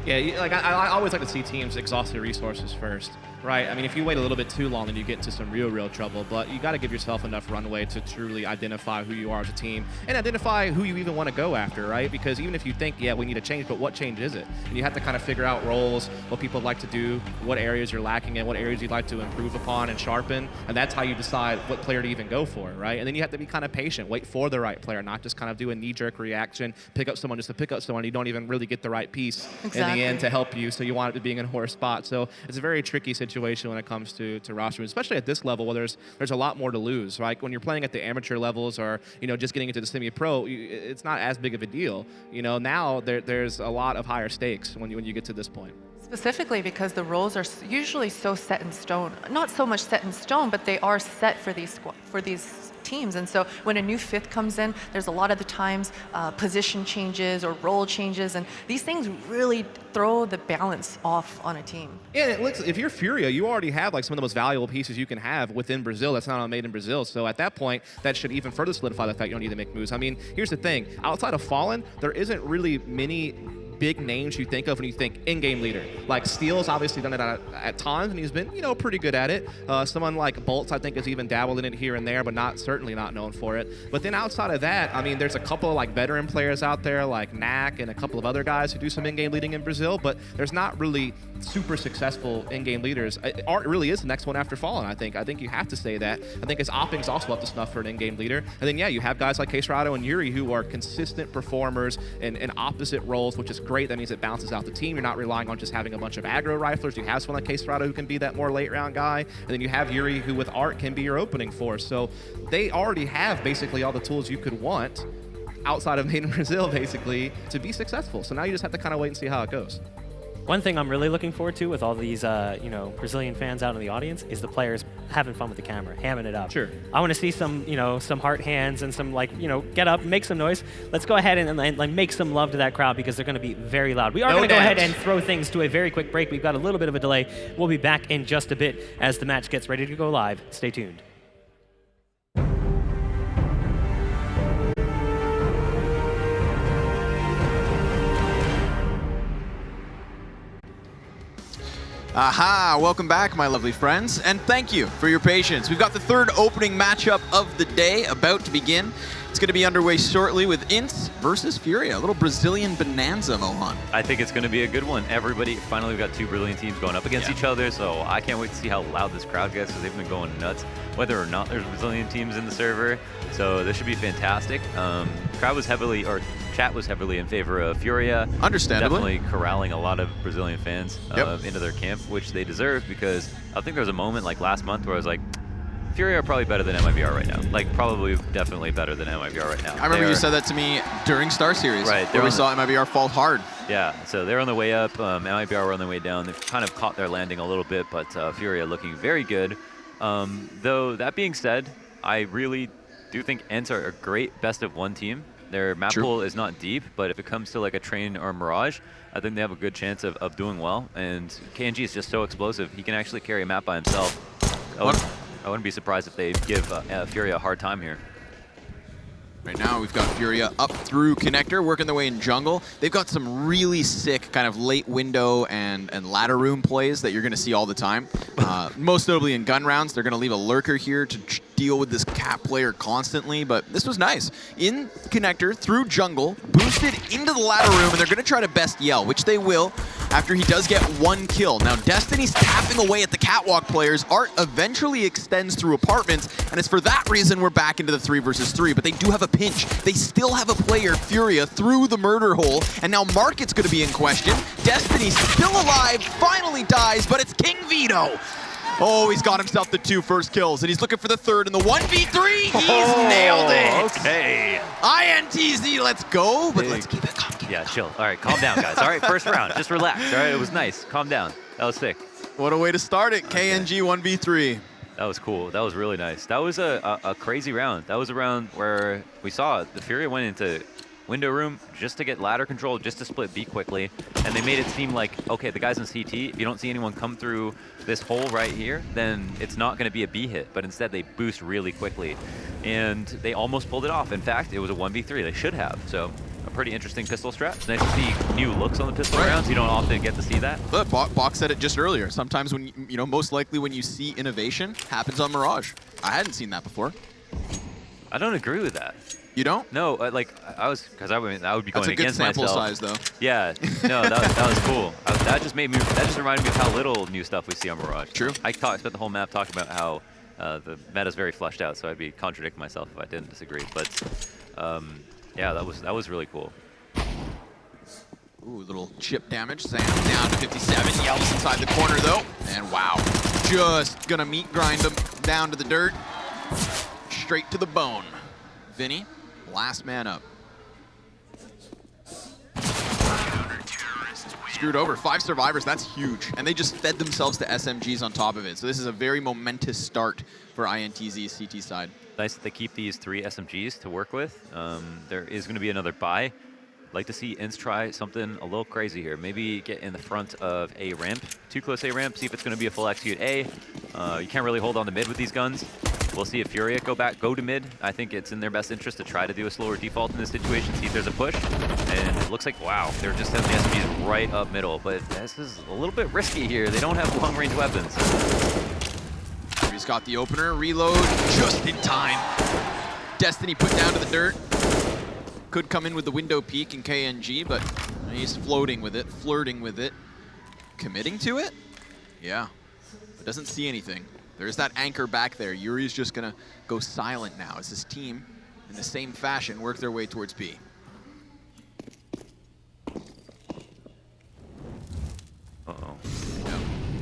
Yeah, like I always like to see teams exhaust their resources first, right? I mean, if you wait a little bit too long, then you get into some real trouble. But you got to give yourself enough runway to truly identify who you are as a team and identify who you even want to go after, right? Because even if you think, yeah, we need a change, but what change is it? And you have to kind of figure out roles, what people like to do, what areas you're lacking in, what areas you'd like to improve upon and sharpen, and that's how you decide what player to even go for, right? And then you have to be kind of patient, wait for the right player, not just kind of do a knee-jerk reaction, pick up someone just to pick up someone. You don't even really get the right piece in the end to help you, so you want it to be in a worse spot. So it's a very tricky situation when it comes to roster, especially at this level where there's a lot more to lose, right? When you're playing at the amateur levels or, you know, just getting into the semi-pro, it's not as big of a deal. You know, now there's a lot of higher stakes when you get to this point. Specifically because the roles are usually so set in stone. Not so much set in stone, but they are set for these teams. And so when a new fifth comes in, there's a lot of the times position changes or role changes, and these things really throw the balance off on a team. Yeah, it looks, if you're Furia, you already have like some of the most valuable pieces you can have within Brazil that's not made in Brazil. So at that point, that should even further solidify the fact you don't need to make moves. I mean, here's the thing. Outside of Fallen, there isn't really many big names you think of when you think in-game leader. Like Steel's obviously done it at times, and he's been, you know, pretty good at it. Someone like Boltz, I think, has even dabbled in it here and there, but certainly not known for it. But then outside of that, I mean, there's a couple of like veteran players out there, like Knack and a couple of other guys who do some in-game leading in Brazil, but there's not really super successful in-game leaders. Art really is the next one after Fallen, I think. I think you have to say that. I think his Opping's also up to snuff for an in-game leader. And then, yeah, you have guys like Caserado and Yuri who are consistent performers in opposite roles, which is great. That means it bounces out the team. You're not relying on just having a bunch of aggro riflers. You have someone like Caserado who can be that more late round guy. And then you have Yuri who with Art can be your opening force. So they already have basically all the tools you could want outside of Made in Brazil, basically, to be successful. So now you just have to kind of wait and see how it goes. One thing I'm really looking forward to with all these, you know, Brazilian fans out in the audience is the players having fun with the camera, hamming it up. Sure. I want to see some, you know, some heart hands and some, like, you know, get up, make some noise. Let's go ahead and like make some love to that crowd because they're going to be very loud. We are going to go ahead and throw things to a very quick break. We've got a little bit of a delay. We'll be back in just a bit as the match gets ready to go live. Stay tuned. Aha, welcome back, my lovely friends, and thank you for your patience. We've got the third opening matchup of the day about to begin. It's going to be underway shortly with INTZ versus Furia, a little Brazilian bonanza, Mohan. I think it's going to be a good one. Finally, we've got two Brazilian teams going up against each other, so I can't wait to see how loud this crowd gets because they've been going nuts, whether or not there's Brazilian teams in the server. So this should be fantastic. Chat was heavily in favor of Furia. Understandably. Definitely corralling a lot of Brazilian fans into their camp, which they deserve because I think there was a moment like last month where I was like, Furia are probably better than MIBR right now. Like, probably definitely better than MIBR right now. I remember you said that to me during Star Series, right, where we saw MIBR fall hard. Yeah, so they're on the way up. MIBR were on the way down. They've kind of caught their landing a little bit, but Furia looking very good. Though, that being said, I really do think ENTZ are a great best-of-1 team. Their map pool is not deep, but if it comes to like a Train or Mirage, I think they have a good chance of doing well. And KNG is just so explosive. He can actually carry a map by himself. I wouldn't be surprised if they give Furia a hard time here. Right now, we've got Furia up through connector, working their way in jungle. They've got some really sick kind of late window and ladder room plays that you're going to see all the time. Most notably in gun rounds, they're going to leave a lurker here to deal with this cat player constantly, but this was nice. In connector, through jungle, boosted into the ladder room, and they're going to try to best Yell, which they will after he does get 1 kill. Now, Destiny's tapping away at the catwalk players. Art eventually extends through apartments, and it's for that reason we're back into the 3 versus 3, but they do have a pinch. They still have a player, Furia, through the murder hole, and now Market's going to be in question. Destiny's still alive, finally dies, but it's King Vito. Oh, he's got himself the 2 first kills, and he's looking for the 3rd in the 1v3. He's nailed it. Okay. INTZ, let's go, but let's keep it calm. Yeah, chill. All right, calm down, guys. All right, first round. Just relax. All right, it was nice. Calm down. That was sick. What a way to start it. KNG 1v3. That was cool. That was really nice. That was a crazy round. That was a round where we saw the Furia went into window room just to get ladder control, just to split B quickly, and they made it seem like, okay, the guys in CT, if you don't see anyone come through this hole right here, then it's not going to be a B hit, but instead they boost really quickly, and they almost pulled it off. In fact, it was a 1v3. They should have. So a pretty interesting pistol strat. It's nice to see new looks on the pistol rounds. You don't often get to see that. Look, Box said it just earlier. Sometimes when, most likely when you see innovation, happens on Mirage. I hadn't seen that before. I don't agree with that. You don't? No, I would be going against myself. That's a good sample size, though. Yeah, no, that was cool. That just reminded me of how little new stuff we see on Mirage. True. I spent the whole map talking about how the meta's very flushed out, so I'd be contradicting myself if I didn't disagree. But yeah, that was really cool. Ooh, little chip damage. Sam down to 57. Yells inside the corner, though. And wow, just gonna meat grind him down to the dirt. Straight to the bone. Vinny, last man up. Screwed over. 5 survivors, that's huge. And they just fed themselves to SMGs on top of it. So this is a very momentous start for INTZ's CT side. Nice that they keep these 3 SMGs to work with. There is going to be another buy. Like to see INTZ try something a little crazy here. Maybe get in the front of a ramp, too close A ramp, see if it's going to be a full execute A. You can't really hold on to mid with these guns. We'll see if Furia go to mid. I think it's in their best interest to try to do a slower default in this situation, see if there's a push. And it looks like, wow, they're just having the SMGs right up middle. But this is a little bit risky here. They don't have long-range weapons. He's got the opener, reload just in time. Destiny put down to the dirt. Could come in with the window peek in KNG, but he's floating with it, flirting with it. Committing to it? Yeah, but doesn't see anything. There's that anchor back there. Yuri's just gonna go silent now as his team, in the same fashion, work their way towards B. Uh-oh. Yeah.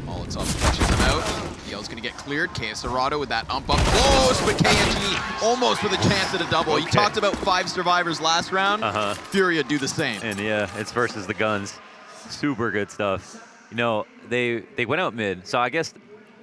Molotov pushes him out. Yell's gonna get cleared. KSRado with that ump up close, but KNG almost with a chance at a double. Okay. You talked about 5 survivors last round. Furia do the same. And yeah, it's versus the guns. Super good stuff. You know, they went out mid, so I guess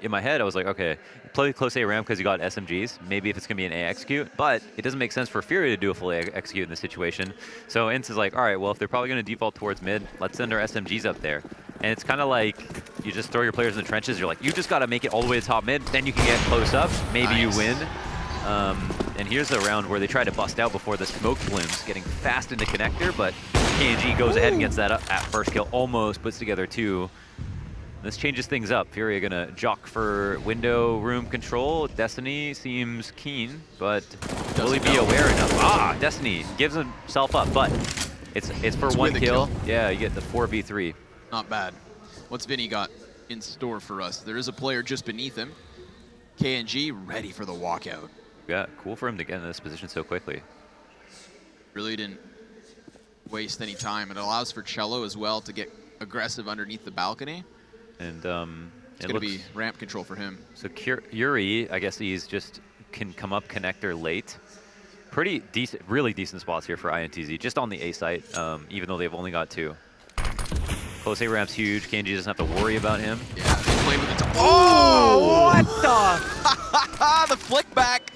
in my head I was like, okay, play close A ramp because you got SMGs. Maybe if it's gonna be an A execute, but it doesn't make sense for Furia to do a full A execute in this situation. So INTZ is like, all right, well, if they're probably gonna default towards mid, let's send our SMGs up there. And it's kind of like you just throw your players in the trenches. You're like, you just got to make it all the way to top mid. Then you can get close up. Maybe you win. And here's a round where they try to bust out before the smoke blooms, getting fast into connector. But KNG goes ahead and gets that up at first kill. Almost puts together 2. This changes things up. Furia gonna jock for window room control. Destiny seems keen, but will he be aware enough? Ah, Destiny gives himself up, but it's for 1 kill. Yeah, you get the 4v3. Not bad. What's Vinny got in store for us? There is a player just beneath him. KNG ready for the walkout. Yeah, cool for him to get in this position so quickly. Really didn't waste any time. It allows for Cello as well to get aggressive underneath the balcony. And it's going to be ramp control for him. So Yuri, I guess he's just can come up connector late. Pretty decent, really decent spots here for INTZ, just on the A site, even though they've only got 2. Close A ramp's huge. KNG doesn't have to worry about him. Yeah, they played with it. Oh! What the? The flick back.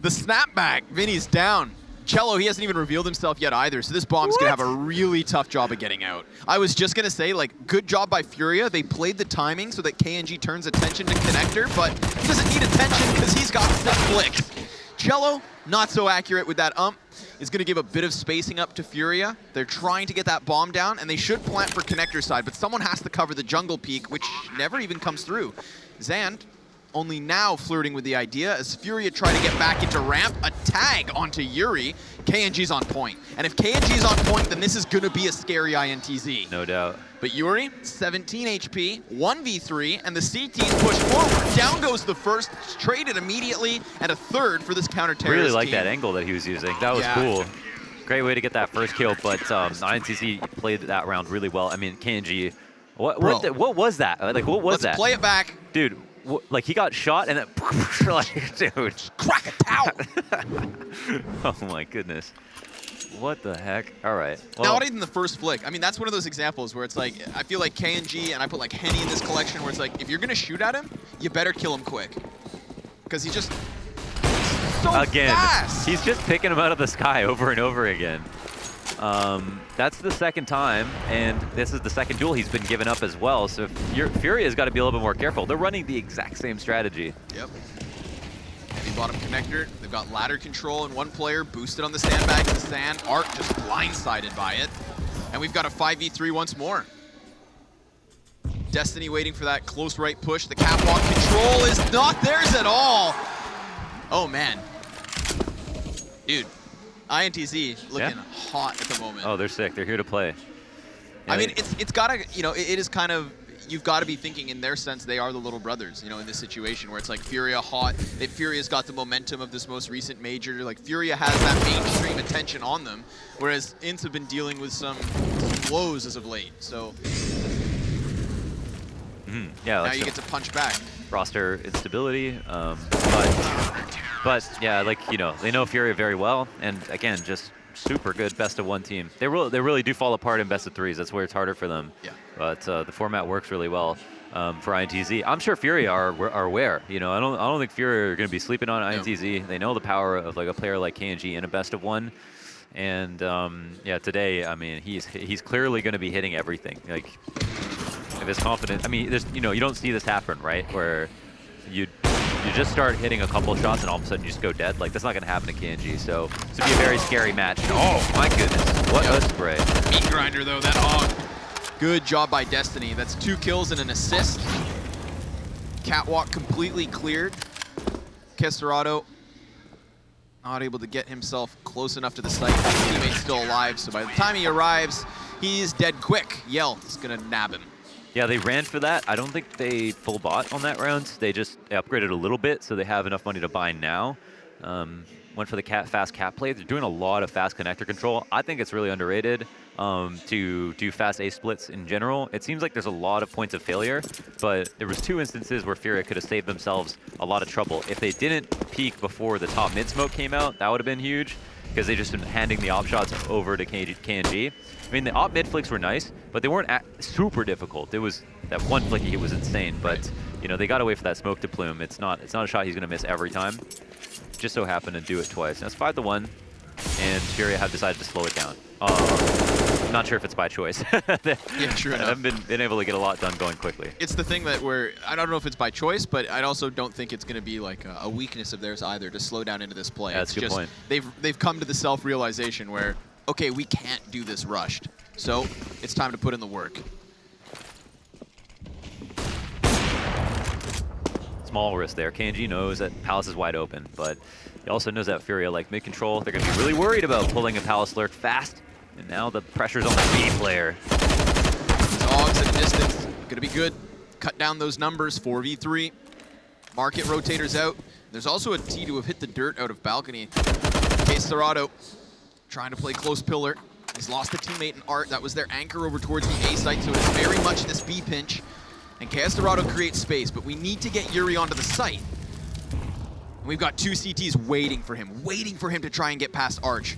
The snap back. Vinny's down. Cello, he hasn't even revealed himself yet either, so this bomb's going to have a really tough job of getting out. I was just going to say, like, good job by Furia. They played the timing so that KNG turns attention to connector, but he doesn't need attention because he's got 6 flicks. Cello, Not so accurate with that ump. Is going to give a bit of spacing up to Furia. They're trying to get that bomb down, and they should plant for connector side, but someone has to cover the jungle peak, which never even comes through. Zand only now flirting with the idea as Furia try to get back into ramp. A tag onto Yuri. KNG's on point. And if KNG's on point, then this is going to be a scary INTZ. No doubt. But Yuri, 17 HP, 1v3, and the C team push forward. Down goes the first, traded immediately, and a third for this counter-terrorist Really like team. that angle that he was using. That was cool. Great way to get that first kill, but INTZ played that round really well. I mean, KNG, what was that? Like, what was that? Let's play it back. Dude, like he got shot and then, like, dude. Crack a towel. Oh my goodness. What the heck? All right. Well, not even the first flick. I mean, that's one of those examples where it's like, I feel like KNG, and I put like Henny in this collection, where it's like, if you're going to shoot at him, you better kill him quick. Because he's just so fast. He's just picking him out of the sky over and over again. That's the second time, and this is the second duel he's been given up as well. So Furia's got to be a little bit more careful. They're running the exact same strategy. Yep. Heavy bottom connector. They've got ladder control in one player, boosted on the sandbag to the sand. Art just blindsided by it. And we've got a 5v3 once more. Destiny waiting for that close right push. The catwalk control is not theirs at all. Oh, man. Dude. INTZ looking hot at the moment. Oh, they're sick. They're here to play. I mean, it's got to, you know, it is kind of, you've got to be thinking in their sense they are the little brothers, you know, in this situation where it's like Furia hot. Furia's got the momentum of this most recent major. Like, Furia has that mainstream attention on them, whereas INTZ have been dealing with some woes as of late. So, yeah, now you get to punch back. Roster instability, but yeah, like, you know, they know Furia very well, and again, just super good best of one team. They really do fall apart in best of threes. That's where it's harder for them. Yeah. But the format works really well for INTZ. I'm sure Furia are aware. You know, I don't think Furia are going to be sleeping on INTZ. No. They know the power of like a player like KNG in a best of one. And yeah, today, I mean, he's clearly going to be hitting everything. Like, if it's confident, I mean, there's, you know, you don't see this happen, right? Where you just start hitting a couple shots and all of a sudden you just go dead. Like, that's not going to happen to KNG. So it's going to be a very scary match. Oh, my goodness. What a spray. Meat grinder, though, that hog. Good job by Destiny. That's 2 kills and an assist. Catwalk completely cleared. Kesserado not able to get himself close enough to the site. His teammate's still alive, so by the time he arrives, he's dead quick. Yell is going to nab him. Yeah, they ran for that. I don't think they full bought on that round. They just upgraded a little bit, so they have enough money to buy now. Went for the fast cat play. They're doing a lot of fast connector control. I think it's really underrated to do fast A splits in general. It seems like there's a lot of points of failure, but there was 2 instances where Furia could have saved themselves a lot of trouble. If they didn't peek before the top mid smoke came out, that would have been huge, because they just been handing the op shots over to KNG. I mean, the op mid flicks were nice, but they weren't super difficult. It was that one flick he was insane, but you know, they got away for that smoke to plume. It's not a shot he's gonna miss every time. Just so happened to do it twice. Now it's 5-1, and Furia have decided to slow it down. Not sure if it's by choice. Yeah, true enough. I haven't been able to get a lot done going quickly. It's the thing that I don't know if it's by choice, but I also don't think it's going to be like a weakness of theirs either to slow down into this play. Yeah, that's a good point. They've come to the self-realization where, okay, we can't do this rushed, so it's time to put in the work. Small risk there. KNG knows that Palace is wide open, but he also knows that Furia like mid-control. They're going to be really worried about pulling a Palace lurk fast, and now the pressure's on the B player. Dogs at a distance, going to be good. Cut down those numbers, 4v3. Market rotators out. There's also a T to have hit the dirt out of balcony. Kesserado trying to play close pillar. He's lost a teammate in Art. That was their anchor over towards the A site, so it is very much this B pinch. And Kesserado creates space, but we need to get Yuri onto the site. And we've got 2 CTs waiting for him to try and get past Arch.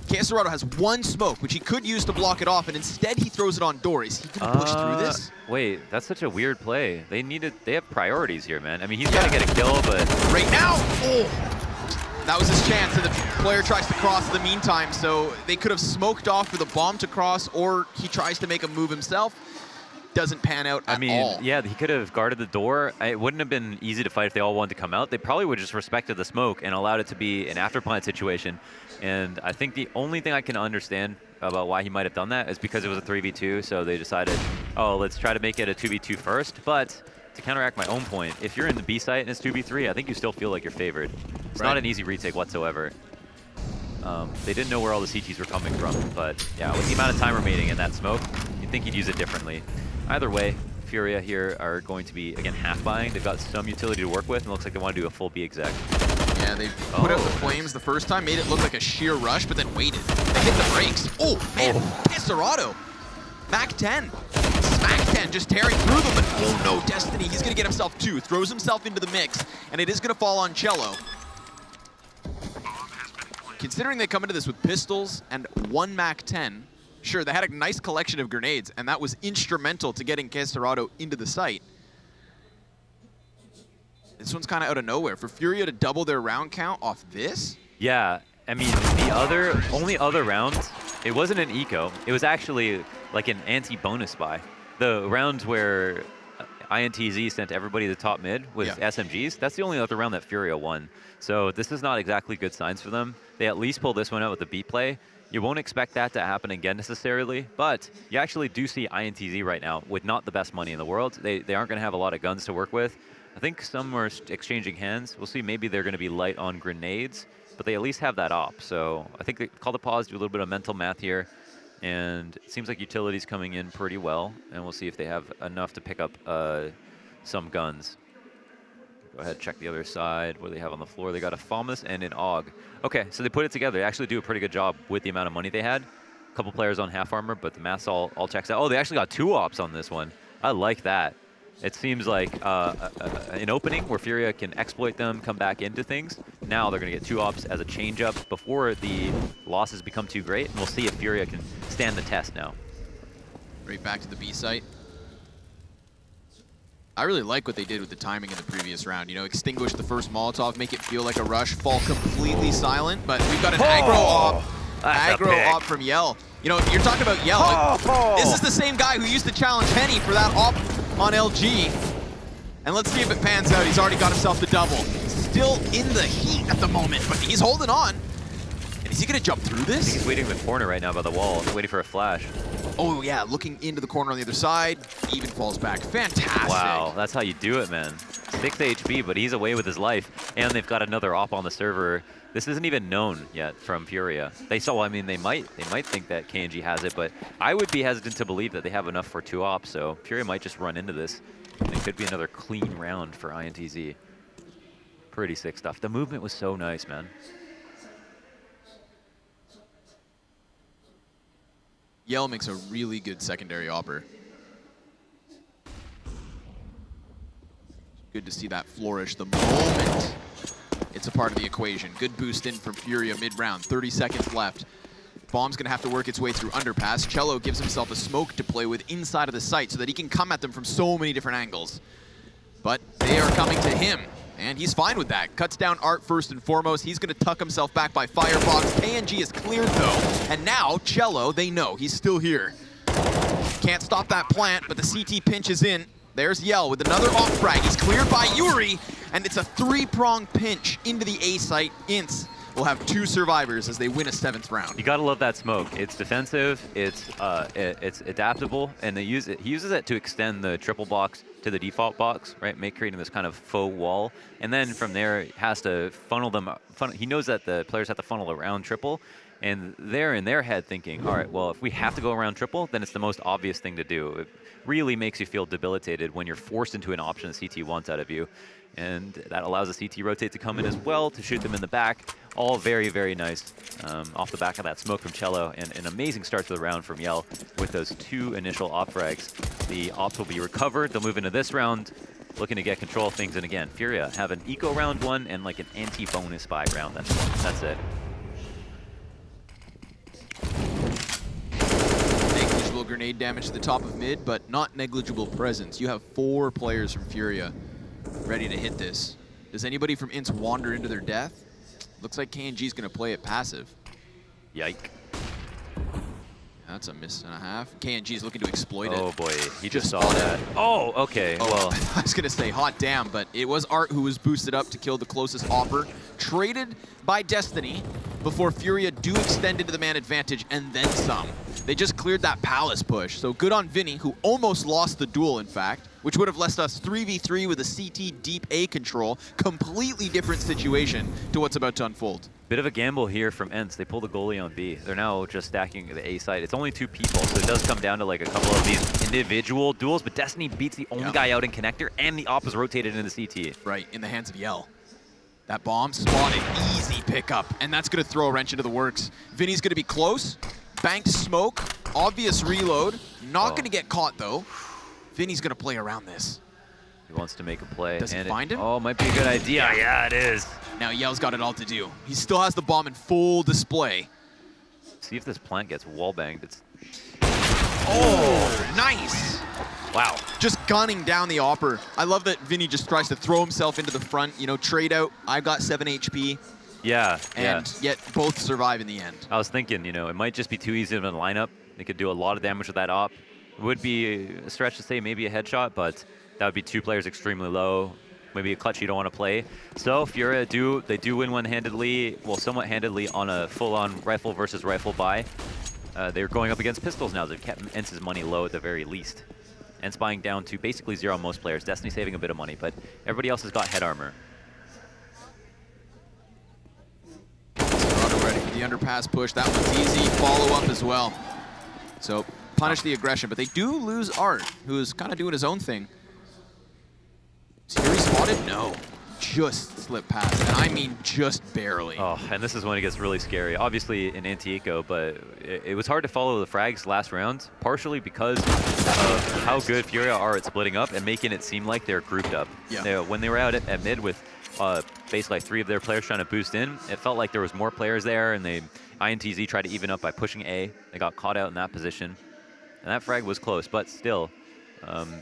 Kesserado has 1 smoke, which he could use to block it off, and instead he throws it on door. Is he going to push through this? Wait, that's such a weird play. They have priorities here, man. I mean, he's got to get a kill, but... Right now! Oh! That was his chance, and the player tries to cross in the meantime, so they could have smoked off for the bomb to cross, or he tries to make a move himself. doesn't pan out at all. Yeah, he could have guarded the door. It wouldn't have been easy to fight if they all wanted to come out. They probably would have just respected the smoke and allowed it to be an after-plant situation. And I think the only thing I can understand about why he might have done that is because it was a 3v2, so they decided, oh, let's try to make it a 2v2 first. But to counteract my own point, if you're in the B site and it's 2v3, I think you still feel like you're favored. It's not an easy retake whatsoever. They didn't know where all the CTs were coming from, but yeah, with the amount of time remaining in that smoke, you'd think he'd use it differently. Either way, Furia here are going to be, again, half buying. They've got some utility to work with, and it looks like they want to do a full B exec. Yeah, they put out the flames the first time, made it look like a sheer rush, but then waited. They hit the brakes. Oh, man, Pissarado. Mac 10. Smack 10 just tearing through them, but oh no, Destiny, he's going to get himself 2, throws himself into the mix, and it is going to fall on Cello. Considering they come into this with pistols and 1 Mac 10, sure, they had a nice collection of grenades, and that was instrumental to getting Pissarado into the site. This one's kind of out of nowhere. For Furia to double their round count off this? Yeah, I mean, the only other round, it wasn't an eco. It was actually like an anti-bonus buy. The rounds where INTZ sent everybody to top mid with SMGs, that's the only other round that Furia won. So this is not exactly good signs for them. They at least pull this one out with the B play. You won't expect that to happen again necessarily, but you actually do see INTZ right now with not the best money in the world. They aren't going to have a lot of guns to work with. I think some are exchanging hands. We'll see, maybe they're going to be light on grenades, but they at least have that op. So I think they call the pause, do a little bit of mental math here, and it seems like utility's coming in pretty well, and we'll see if they have enough to pick up some guns. Go ahead, check the other side. What do they have on the floor? They got a FAMAS and an AUG. Okay, so they put it together. They actually do a pretty good job with the amount of money they had. A couple players on half armor, but the maths all checks out. Oh, they actually got 2 ops on this one. I like that. It seems like an opening where Furia can exploit them, come back into things. Now they're going to get 2 ops as a change-up before the losses become too great, and we'll see if Furia can stand the test now. Right back to the B site. I really like what they did with the timing in the previous round. You know, extinguish the first Molotov, make it feel like a rush, fall completely silent, but we've got an aggro op. Aggro op from Yell. You know, you're talking about Yell. This is the same guy who used to challenge Henny for that op on LG. And let's see if it pans out. He's already got himself the double. Still in the heat at the moment, but he's holding on. And is he going to jump through this? He's waiting in the corner right now by the wall, waiting for a flash. Oh, yeah, looking into the corner on the other side. Even falls back. Fantastic. Wow, that's how you do it, man. 6 HP, but he's away with his life. And they've got another op on the server. This isn't even known yet from Furia. They might think that KNG has it, but I would be hesitant to believe that they have enough for 2 ops, so Furia might just run into this. And it could be another clean round for INTZ. Pretty sick stuff. The movement was so nice, man. Yell makes a really good secondary opper. Good to see that flourish the moment it's a part of the equation. Good boost in from Furia mid-round, 30 seconds left. Bomb's gonna have to work its way through underpass. Cello gives himself a smoke to play with inside of the site so that he can come at them from so many different angles. But they are coming to him, and he's fine with that. Cuts down Art first and foremost. He's gonna tuck himself back by Firebox. KNG is cleared though, and now Cello, they know he's still here. Can't stop that plant, but the CT pinches in. There's Yell with another off frag. He's cleared by Yuri, and it's a 3-prong pinch into the A site. INTZ will have 2 survivors as they win a 7th round. You gotta love that smoke. It's defensive, it's adaptable, and he uses it to extend the triple box to the default box, right? Creating this kind of faux wall, and then from there he has to funnel them. He knows that the players have to funnel around triple, and they're in their head thinking, all right, well, if we have to go around triple, then it's the most obvious thing to do. It really makes you feel debilitated when you're forced into an option that CT wants out of you. And that allows the CT rotate to come in as well to shoot them in the back. All very, very nice off the back of that smoke from Cello, and an amazing start to the round from Yell with those 2 initial op frags. The ops will be recovered. They'll move into this round, looking to get control of things. And again, Furia have an eco round 1 and like an anti-bonus buy round. That's it. Negligible grenade damage to the top of mid, but not negligible presence. You have 4 players from Furia ready to hit this. Does anybody from INTZ wander into their death? Looks like KNG's gonna play it passive. Yike. That's a miss and a half. KNG is looking to exploit it. Oh boy, he just saw spotted. that. Oh, okay. Oh, Well, I was gonna say hot damn, but it was Art who was boosted up to kill the closest hopper. Traded by Destiny before Furia do extend into the man advantage and then some. They just cleared that Palace push. So good on Vinny, who almost lost the duel, in fact, which would have left us 3v3 with a CT deep A control. Completely different situation to what's about to unfold. bit of a gamble here from INTZ. They pulled the goalie on B. They're now just stacking the A side. It's only 2 people, so it does come down to like a couple of these individual duels, but Destiny beats the only guy out in connector, and the op is rotated into CT. Right, in the hands of Yell. That bomb spotted, easy pickup, and that's gonna throw a wrench into the works. Vinny's gonna be close, banked smoke, obvious reload, not gonna get caught though. Vinny's gonna play around this. He wants to make a play. Does he find him? Oh, might be a good idea. Yeah, it is. Now Yell's got it all to do. He still has the bomb in full display. See if this plant gets wall banged. It's Oh, nice! wow. Just gunning down the Opper. I love that Vinny just tries to throw himself into the front, you know, trade out. I've got 7 HP, Yeah, and yet both survive in the end. I was thinking, you know, it might just be too easy of a lineup. They could do a lot of damage with that op. It would be a stretch to say maybe a headshot, but that would be 2 players extremely low. Maybe a clutch you don't want to play. So Furia do win one-handedly, well, somewhat handedly on a full-on rifle versus rifle buy. They're going up against pistols now. They've kept INTZ's money low at the very least. And spying down to basically 0 on most players. Destiny saving a bit of money, but everybody else has got head armor. Toronto ready for the underpass push. That one's easy. Follow up as well. So punish the aggression, but they do lose Art, who is kind of doing his own thing. Is Fury spotted? No. Just slipped past, and I mean just barely. Oh, and this is when it gets really scary. Obviously in anti-eco, but it was hard to follow the frags last round, partially because of how good Furia are at splitting up and making it seem like they're grouped up. Yeah. When they were out at mid with basically 3 of their players trying to boost in, it felt like there was more players there, and INTZ tried to even up by pushing A. They got caught out in that position, and that frag was close, but still.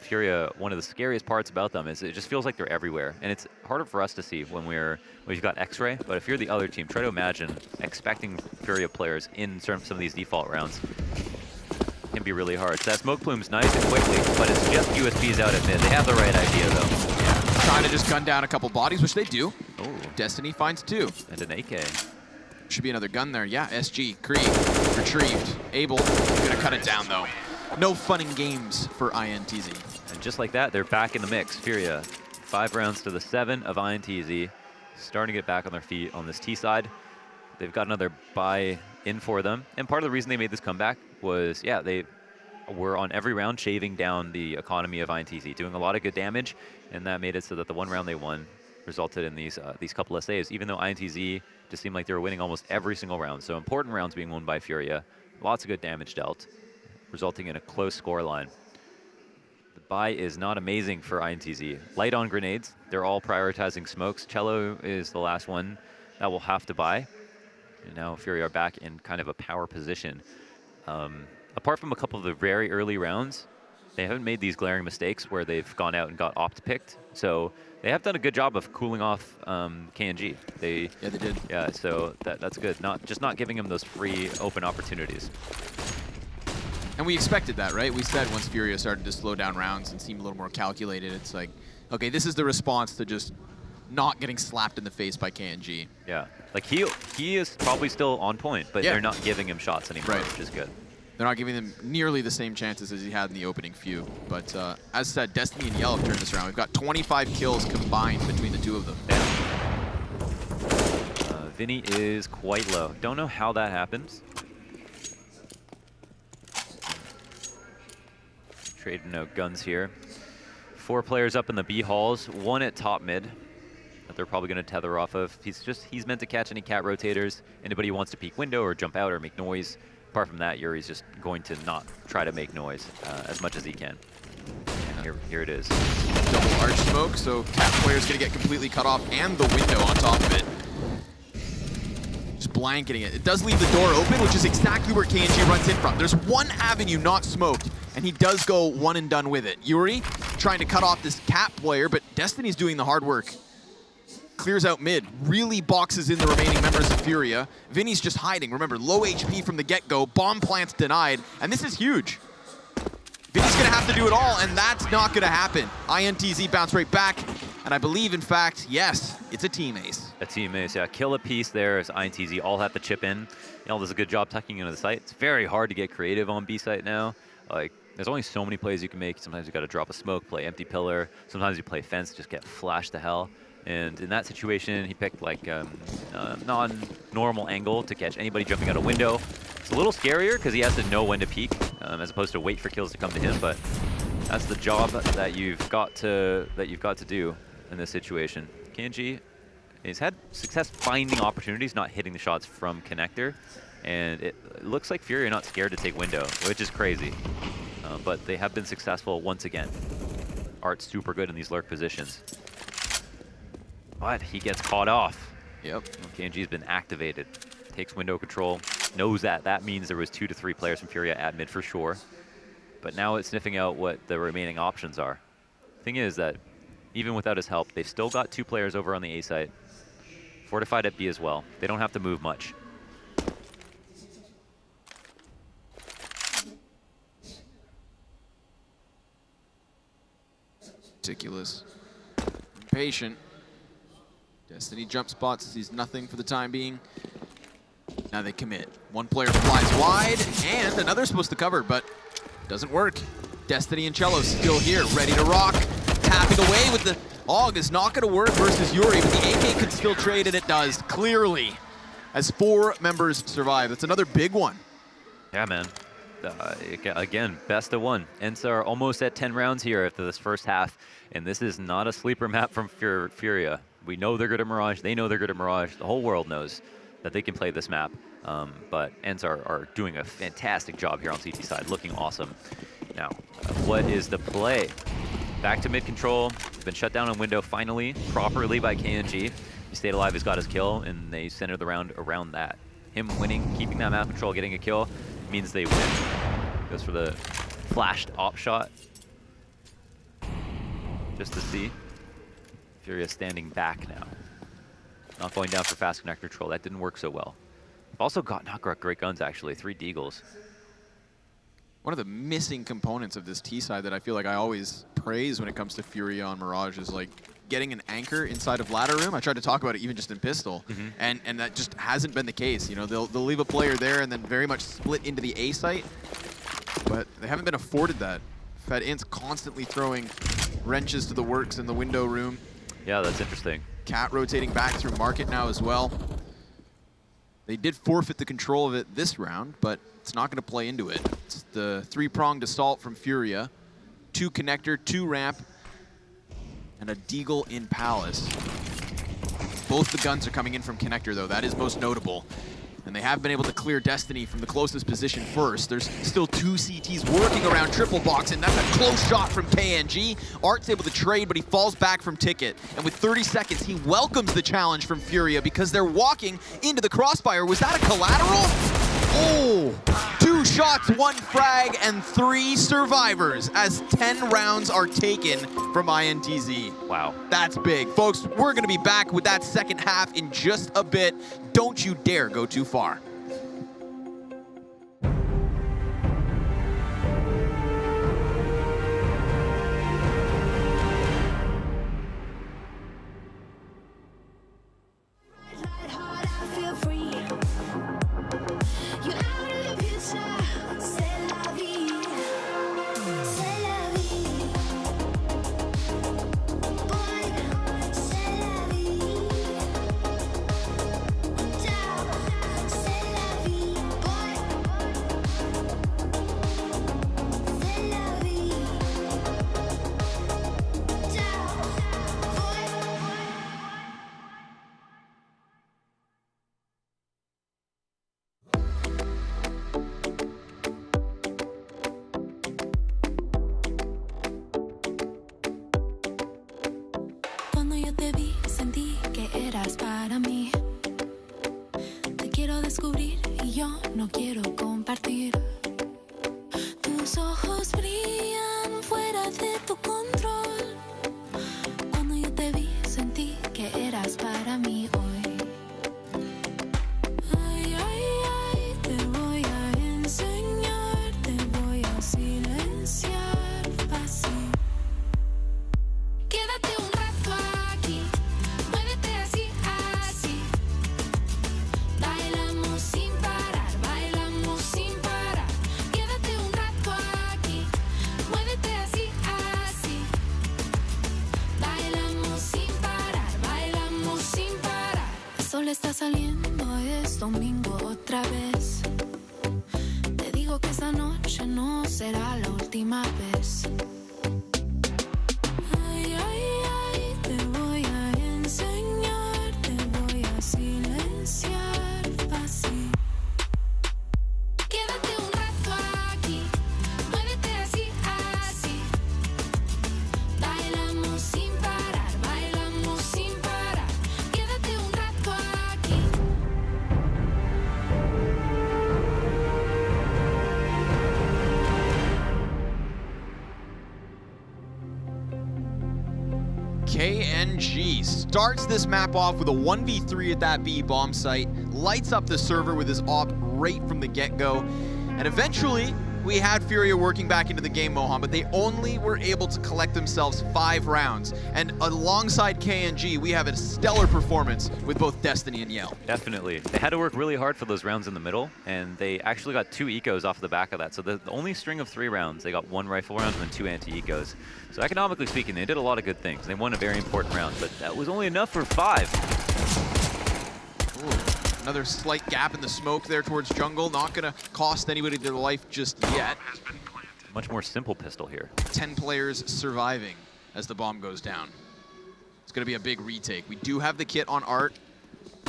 Furia, one of the scariest parts about them is it just feels like they're everywhere, and it's harder for us to see when we've got X-ray. But if you're the other team, try to imagine expecting Furia players in some of these default rounds. It can be really hard. So that smoke plume's nice and quickly, but it's just USBs out at mid. They have the right idea though. Yeah. Trying to just gun down a couple bodies, which they do. Oh, Destiny finds 2. and an AK. Should be another gun there. Yeah, SG, Krieg, retrieved. Able, gonna cut it down though. No fun and games for INTZ. And just like that, they're back in the mix. Furia, 5 rounds to the 7 of INTZ, starting to get back on their feet on this T side. They've got another buy in for them. And part of the reason they made this comeback was, yeah, they were on every round shaving down the economy of INTZ, doing a lot of good damage, and that made it so that the one round they won resulted in these couple of saves, even though INTZ just seemed like they were winning almost every single round. So important rounds being won by Furia, lots of good damage dealt, resulting in a close scoreline. The buy is not amazing for INTZ. Light on grenades. They're all prioritizing smokes. Cello is the last one that will have to buy. And now Furia are back in kind of a power position. Apart from a couple of the very early rounds, they haven't made these glaring mistakes where they've gone out and got opt picked. So they have done a good job of cooling off KNG. Yeah, they did. Yeah, so that's good. Not giving them those free open opportunities. And we expected that, right? We said once Furia started to slow down rounds and seem a little more calculated, it's like, okay, this is the response to just not getting slapped in the face by KNG. Yeah, like he is probably still on point, but they're not giving him shots anymore, Right. which is good. They're not giving them nearly the same chances as he had in the opening few. But as said, Destiny and Yell have turned this around. We've got 25 kills combined between the 2 of them. Vinny is quite low. Don't know how that happens. Trading out guns here. 4 players up in the B halls, 1 at top mid that they're probably going to tether off of. He's meant to catch any cat rotators, anybody who wants to peek window or jump out or make noise. Apart from that, Yuri's just going to not try to make noise as much as he can. And here it is. Double arch smoke, so cat player's going to get completely cut off, and the window on top of it. Just blanketing it. It does leave the door open, which is exactly where KNG runs in from. There's one avenue not smoked, and he does go one and done with it. Yuri trying to cut off this cat player, but Destiny's doing the hard work. clears out mid, really boxes in the remaining members of Furia. Vinny's just hiding. Remember, low HP from the get-go, bomb plants denied, and this is huge. Vinny's gonna have to do it all, and that's not gonna happen. INTZ bounce right back, and I believe, in fact, yes, it's a team ace. A team ace, yeah. Kill a piece there as INTZ all have to chip in. Yell does a good job tucking into the site. It's very hard to get creative on B site now. Like, there's only so many plays you can make. Sometimes you got to drop a smoke, play empty pillar. Sometimes you play fence, just get flashed to hell. And in that situation, he picked like a non-normal angle to catch anybody jumping out a window. It's a little scarier because he has to know when to peek, as opposed to wait for kills to come to him. But that's the job that you've got to do in this situation. KNG, he's had success finding opportunities, not hitting the shots from connector. And it looks like Furia are not scared to take window, which is crazy. But they have been successful once again. Art's super good in these lurk positions. But he gets caught off. Yep. KNG's been activated. Takes window control. Knows that. That means there was 2 to 3 players from Furia at mid for sure. But now it's sniffing out what the remaining options are. Thing is that even without his help, they've still got 2 players over on the A site. Fortified at B as well. They don't have to move much. Ridiculous. Impatient. Destiny jump spots, sees nothing for the time being. Now they commit. One player flies wide, and another's supposed to cover, but doesn't work. Destiny and Cello still here, ready to rock. Tapping away with the AUG is not going to work versus Yuri, but the AK could still trade, and it does, clearly, as 4 members survive. That's another big one. Yeah, man. Again, best of 1. INTZ are almost at 10 rounds here after this first half, and this is not a sleeper map from Furia. We know they're good at Mirage. They know they're good at Mirage. The whole world knows that they can play this map. But INTZ are doing a fantastic job here on CT side, looking awesome. Now, what is the play? Back to mid control. Been shut down on window finally, properly by KNG. He stayed alive, he's got his kill, and they centered the round around that. Him winning, keeping that map control, getting a kill, means they win. Goes for the flashed op shot. Just to see. Furia standing back now. Not going down for fast connector control. That didn't work so well. Also got not great guns, actually. 3 Deagles. One of the missing components of this T side that I feel like I always praise when it comes to Furia on Mirage is like getting an anchor inside of ladder room. I tried to talk about it even just in pistol, and that just hasn't been the case. You know, they'll leave a player there and then very much split into the A site, but they haven't been afforded that. Fed INTZ constantly throwing wrenches to the works in the window room. Yeah, that's interesting. Cat rotating back through market now as well. They did forfeit the control of it this round, but it's not going to play into it. It's the 3-pronged assault from Furia. 2 connector, 2 ramp, and a Deagle in Palace. Both the guns are coming in from connector, though. That is most notable. And they have been able to clear Destiny from the closest position first. There's still 2 CTs working around triple box, and that's a close shot from KNG. Art's able to trade, but he falls back from Ticket. And with 30 seconds, he welcomes the challenge from Furia because they're walking into the crossfire. Was that a collateral? Oh, 2 shots, 1 frag, and 3 survivors as 10 rounds are taken from INTZ. Wow. That's big. Folks, we're going to be back with that second half in just a bit. Don't you dare go too far. descubrir y yo no quiero compartir. Tus ojos brillan fuera de tu control. Cuando yo te vi sentí que eras para está saliendo, es domingo otra vez. Te digo que esta noche no será la última vez. Ay, ay, ay, te voy a enseñar, te voy a silenciar fácil. Quédate un rato aquí, muévete así, así. Bailamos sin parar, bailamos sin parar. Quédate un rato aquí. KNG starts this map off with a 1v3 at that B bomb site, lights up the server with his op right from the get-go, and eventually we had Furia working back into the game, Mohan, but they only were able to collect themselves 5 rounds. And alongside KNG, we have a stellar performance with both Destiny and Yell. Definitely. They had to work really hard for those rounds in the middle, and they actually got 2 ecos off the back of that. So the only string of 3 rounds, they got 1 rifle round and then 2 anti-ecos. So economically speaking, they did a lot of good things. They won a very important round, but that was only enough for 5. Ooh, another slight gap in the smoke there towards jungle. Not going to cost anybody their life just yet. Much more simple pistol here. 10 players surviving as the bomb goes down. It's going to be a big retake. We do have the kit on Art.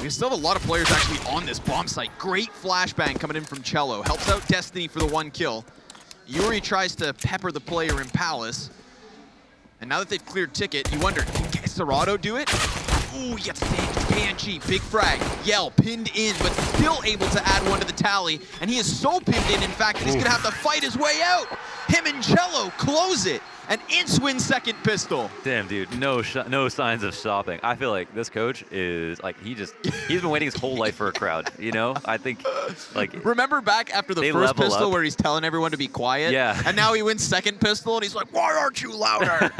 We still have a lot of players actually on this bomb site. Great flashbang coming in from Cello. Helps out Destiny for the 1 kill. Yuri tries to pepper the player in Palace. And now that they've cleared ticket, you wonder, can Serato do it? Ooh, he gets KNG, big frag. Yell pinned in, but still able to add 1 to the tally. And he is so pinned in fact, that he's going to have to fight his way out. Him and Cello close it. And INTZ wins second pistol. Damn, dude, no signs of stopping. I feel like this coach is like, he's been waiting his whole life for a crowd, you know? I think, like... Remember back after the first pistol where he's telling everyone to be quiet? Yeah. And now he wins second pistol and he's like, why aren't you louder?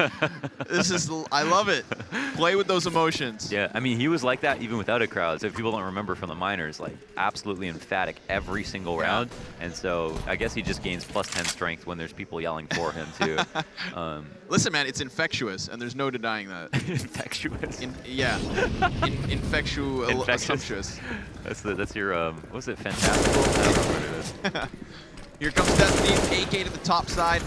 I love it. Play with those emotions. Yeah, I mean, he was like that even without a crowd. So if people don't remember from the minors, like absolutely emphatic every single round. And so I guess he just gains +10 strength when there's people yelling for him too. Listen, man, it's infectious, and there's no denying that. Infectious. Assumptuous. That's your what's it? Fantastical. I don't know what it is. Here comes Destiny, AK to the top side.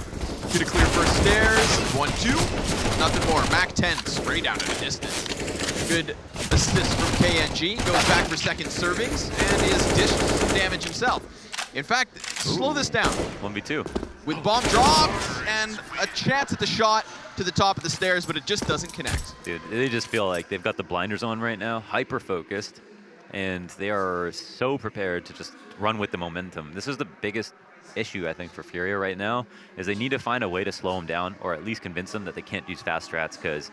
Gonna clear first stairs. 1-2. Nothing more. Mac 10 spray down at a distance. Good assist from KNG. Goes back for second servings and is dished some damage himself. In fact, slow this down. 1v2. With bomb dropped and a chance at the shot to the top of the stairs, but it just doesn't connect. Dude, they just feel like they've got the blinders on right now, hyper-focused, and they are so prepared to just run with the momentum. This is the biggest issue, I think, for Furia right now, is they need to find a way to slow them down, or at least convince them that they can't use fast strats, because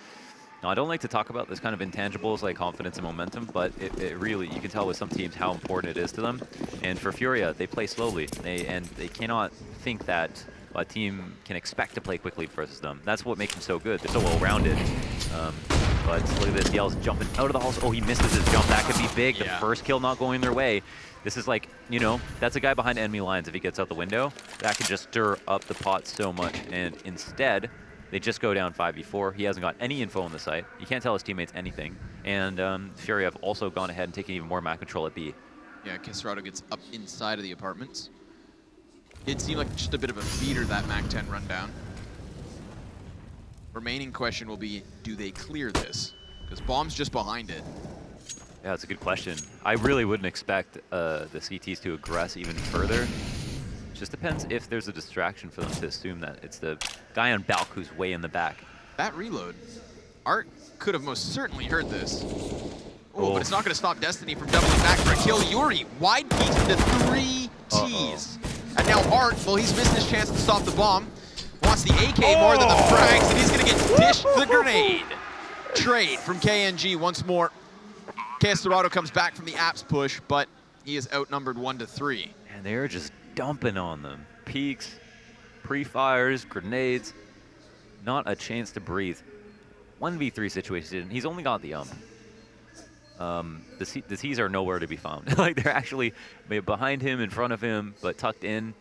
I don't like to talk about this kind of intangibles like confidence and momentum, but it really, you can tell with some teams how important it is to them. And for Furia, they play slowly, and they cannot think that a team can expect to play quickly versus them. That's what makes them so good. They're so well-rounded. But look at this, Yell's jumping out of the halls. Oh, he misses his jump. That could be big. The first kill not going their way. This is like, you know, that's a guy behind enemy lines. If he gets out the window, that could just stir up the pot so much. And instead, they just go down 5v4. He hasn't got any info on the site. You can't tell his teammates anything. And Furia have also gone ahead and taken even more map control at B. Yeah, Kisserado gets up inside of the apartments. It seemed like just a bit of a feeder, that Mac 10 rundown. Remaining question will be, do they clear this? Because bomb's just behind it. Yeah, that's a good question. I really wouldn't expect the CTs to aggress even further. Just depends if there's a distraction for them to assume that it's the guy on Balk who's way in the back. That reload, Art could have most certainly heard this. Oh, but it's not going to stop Destiny from doubling back for a kill. Yuri, wide peeks into 3 Ts. And now Art, well, he's missed his chance to stop the bomb. Wants the AK more than the frags, and he's going to get dished the grenade. Trade from KNG once more. Serato comes back from the apps push, but he is outnumbered 1-3. And they're just dumping on them. Peeks, pre-fires, grenades. Not a chance to breathe. 1v3 situation. He's only got the the T's are nowhere to be found. Like, they're actually behind him, in front of him, but tucked in.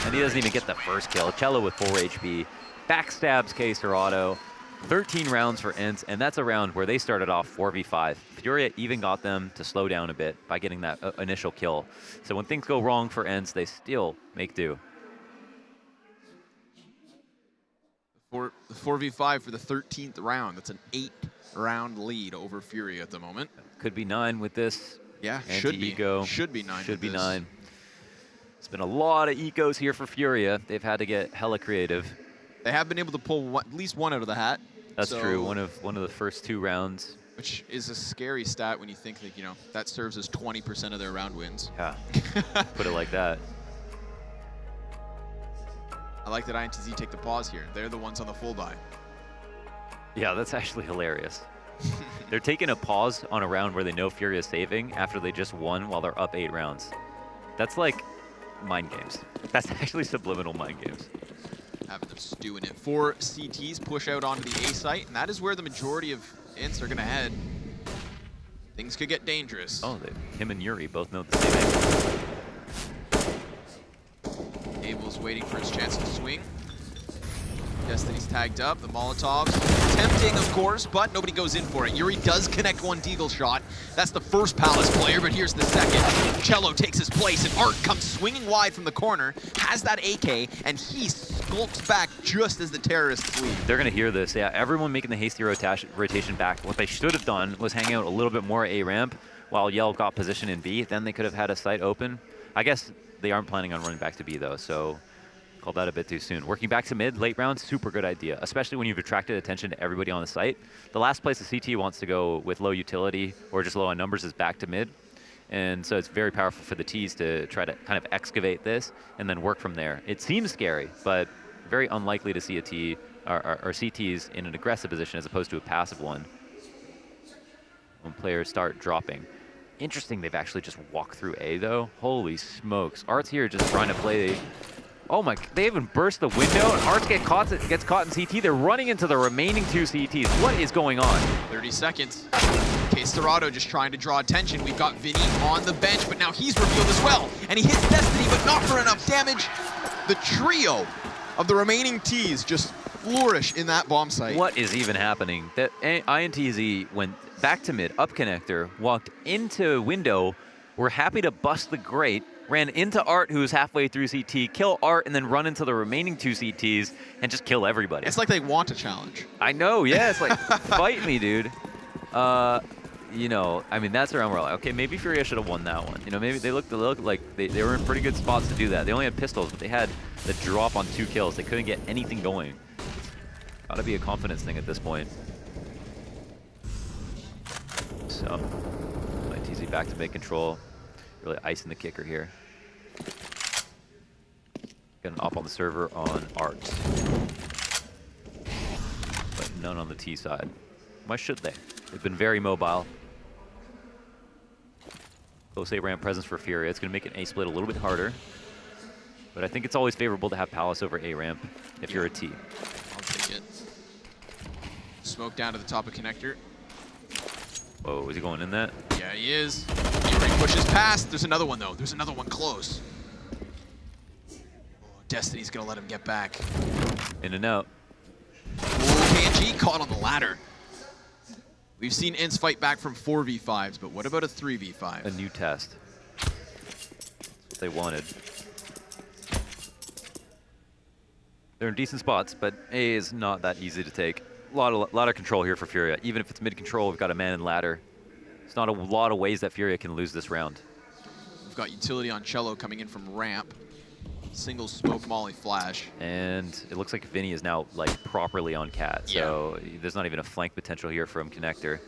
And he doesn't even get the first kill. Cello with 4 HP. Backstabs Serato. 13 rounds for INTZ, and that's a round where they started off 4v5. Furia even got them to slow down a bit by getting that initial kill. So when things go wrong for INTZ, they still make do. For the 4v5 for the 13th round. That's an 8-round lead over Furia at the moment. Could be 9 with this. Yeah, should be. Anti-eco. Should be 9. Should be 9. It's been a lot of ecos here for Furia. They've had to get hella creative. They have been able to pull at least one out of the hat. That's true. One of the first 2 rounds. Which is a scary stat when you think that, you know, that serves as 20% of their round wins. Yeah. Put it like that. I like that INTZ take the pause here. They're the ones on the full buy. Yeah, that's actually hilarious. They're taking a pause on a round where they know Furia is saving after they just won while they're up 8 rounds. That's like mind games. That's actually subliminal mind games. Having them stew in it. 4 CTs push out onto the A site, and that is where the majority of INTZ are going to head. Things could get dangerous. Oh, him and Yuri both know the same angle. Abel's waiting for his chance to swing. Destiny's tagged up. The Molotovs tempting, of course, but nobody goes in for it. Yuri does connect one Deagle shot. That's the first Palace player, but here's the second. Cello takes his place, and Art comes swinging wide from the corner, has that AK, and he skulks back just as the terrorists leave. They're going to hear this. Yeah, everyone making the hasty rotation back. What they should have done was hang out a little bit more A ramp while Yell got position in B. Then they could have had a site open. I guess they aren't planning on running back to B, though, so called that a bit too soon. Working back to mid, late round, super good idea, especially when you've attracted attention to everybody on the site. The last place the CT wants to go with low utility or just low on numbers is back to mid. And so it's very powerful for the Ts to try to kind of excavate this and then work from there. It seems scary, but very unlikely to see a T or CTs in an aggressive position as opposed to a passive one when players start dropping. Interesting they've actually just walked through A, though. Holy smokes. Art's here just trying to play. Oh my, they even burst the window, and Arts gets caught in CT. They're running into the remaining 2 CTs. What is going on? 30 seconds. Case Dorado just trying to draw attention. We've got Vinny on the bench, but now he's revealed as well. And he hits Destiny, but not for enough damage. The trio of the remaining Ts just flourish in that bomb site. What is even happening? That INTZ went back to mid, up connector, walked into window, were happy to bust the grate, ran into Art, who was halfway through CT, kill Art, and then run into the remaining 2 CTs and just kill everybody. It's like they want a challenge. I know, yeah. It's like, fight me, dude. You know, I mean, that's around where like, okay, maybe Furia should have won that one. You know, maybe they looked like they were in pretty good spots to do that. They only had pistols, but they had the drop on 2 kills. They couldn't get anything going. Gotta be a confidence thing at this point. So, INTZ back to mid control. Really icing the kicker here. Got an op on the server on Art. But none on the T side. Why should they? They've been very mobile. Close A ramp presence for Furia. It's going to make an A split a little bit harder. But I think it's always favorable to have Palace over A ramp if you're a T. I'll take it. Smoke down to the top of connector. Whoa, is he going in that? Yeah, he is. Yuri pushes past. There's another one, though. There's another one close. Oh, Destiny's going to let him get back. In and out. Ooh, KNG caught on the ladder. We've seen INTZ fight back from 4v5s, but what about a 3v5? A new test. That's what they wanted. They're in decent spots, but A is not that easy to take. A lot of control here for Furia. Even if it's mid-control, we've got a man in ladder. There's not a lot of ways that Furia can lose this round. We've got utility on Cello coming in from ramp. Single smoke molly flash. And it looks like Vinny is now like properly on Cat. Yeah. So there's not even a flank potential here from Connector.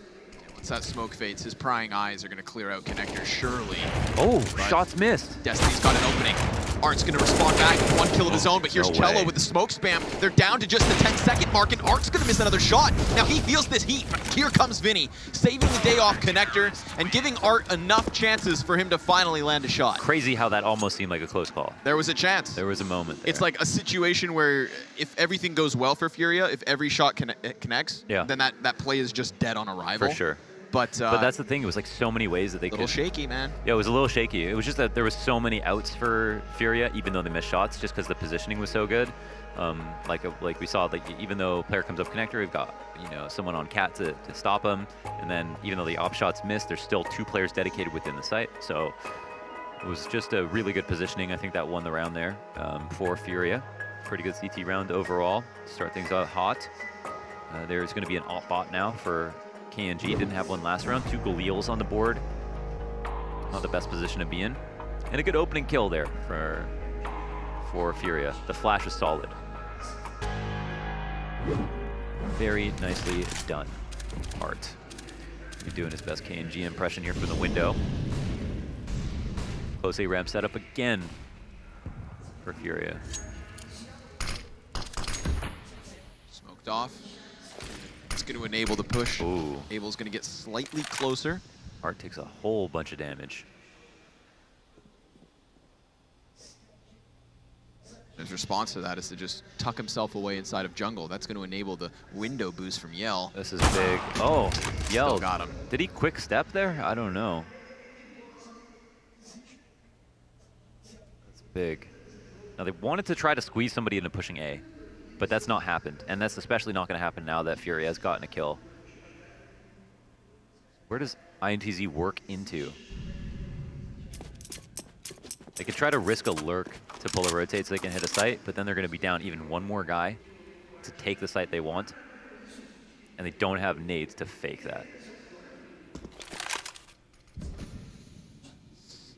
Once that smoke fades, his prying eyes are going to clear out Connector, surely. Oh, But shots missed. Destiny's got an opening. Art's going to respond back with 1 kill of his own, but here's No Cello way. with the smoke spam. They're down to just the 10-second mark, and Art's going to miss another shot. Now he feels this heat, but here comes Vinny, saving the day off Connector and giving Art enough chances for him to finally land a shot. Crazy how that almost seemed like a close call. There was a chance. There was a moment there. It's like a situation where if everything goes well for Furia, if every shot connects, Yeah. then that play is just dead on arrival. For sure. But that's the thing. It was like so many ways that they could. A little shaky, man. Yeah, it was a little shaky. It was just that there was so many outs for Furia, even though they missed shots, just because the positioning was so good. Like we saw, like even though player comes up connector, we've got someone on cat to stop him, and then even though the op shots missed, there's still 2 players dedicated within the site. So it was just a really good positioning. I think that won the round there for Furia. Pretty good CT round overall. Start things out hot. There's going to be an op bot now for KNG. Didn't have one last round. 2 Galils on the board. Not the best position to be in. And a good opening kill there for Furia. The flash is solid. Very nicely done, Art. He's doing his best KNG impression here from the window. Close A ramp setup again for Furia. Smoked off. It's going to enable the push. Ooh. Abel's going to get slightly closer. Art takes a whole bunch of damage. His response to that is to just tuck himself away inside of jungle. That's going to enable the window boost from Yell. This is big. Oh, Yell. Still got him. Did he quick step there? I don't know. That's big. Now they wanted to try to squeeze somebody into pushing A, but that's not happened. And that's especially not going to happen now that Furia has gotten a kill. Where does INTZ work into? They could try to risk a lurk to pull a rotate so they can hit a site, but then they're going to be down even one more guy to take the site they want. And they don't have nades to fake that.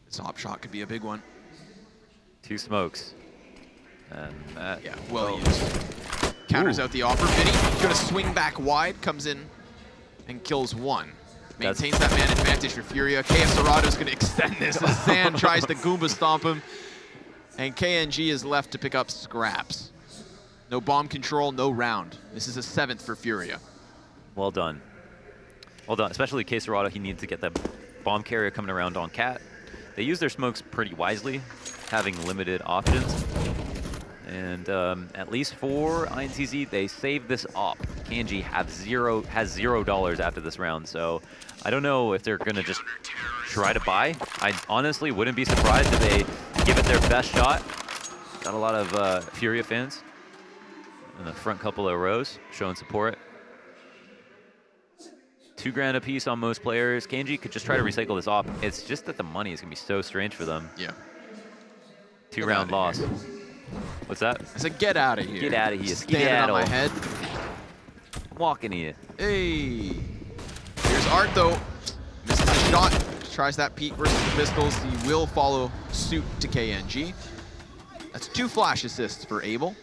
This op shot could be a big one. 2 smokes. And that, yeah, well used. Counters out the offer. Vinny going to swing back wide, comes in and kills 1. Maintains that man advantage for Furia. KF Serado's going to extend this as Sand tries to Goomba stomp him. And KNG is left to pick up scraps. No bomb control, no round. This is a 7th for Furia. Well done. Well done, especially K Serado. He needs to get that bomb carrier coming around on Cat. They use their smokes pretty wisely, having limited options. And at least for INTZ, they saved this op. KNG has $0 after this round, so I don't know if they're going to just try to buy. I honestly wouldn't be surprised if they give it their best shot. Got a lot of Furia fans in the front couple of rows showing support. $2,000 a piece on most players. KNG could just try to recycle this op. It's just that the money is going to be so strange for them. Yeah. 2-round loss. Here. What's that? I said, get out of here. Get out of here. Standing on my head. Walking here. Hey. Here's Art, though. Misses the shot. Tries that peek versus the pistols. He will follow suit to KNG. That's 2 flash assists for Abel.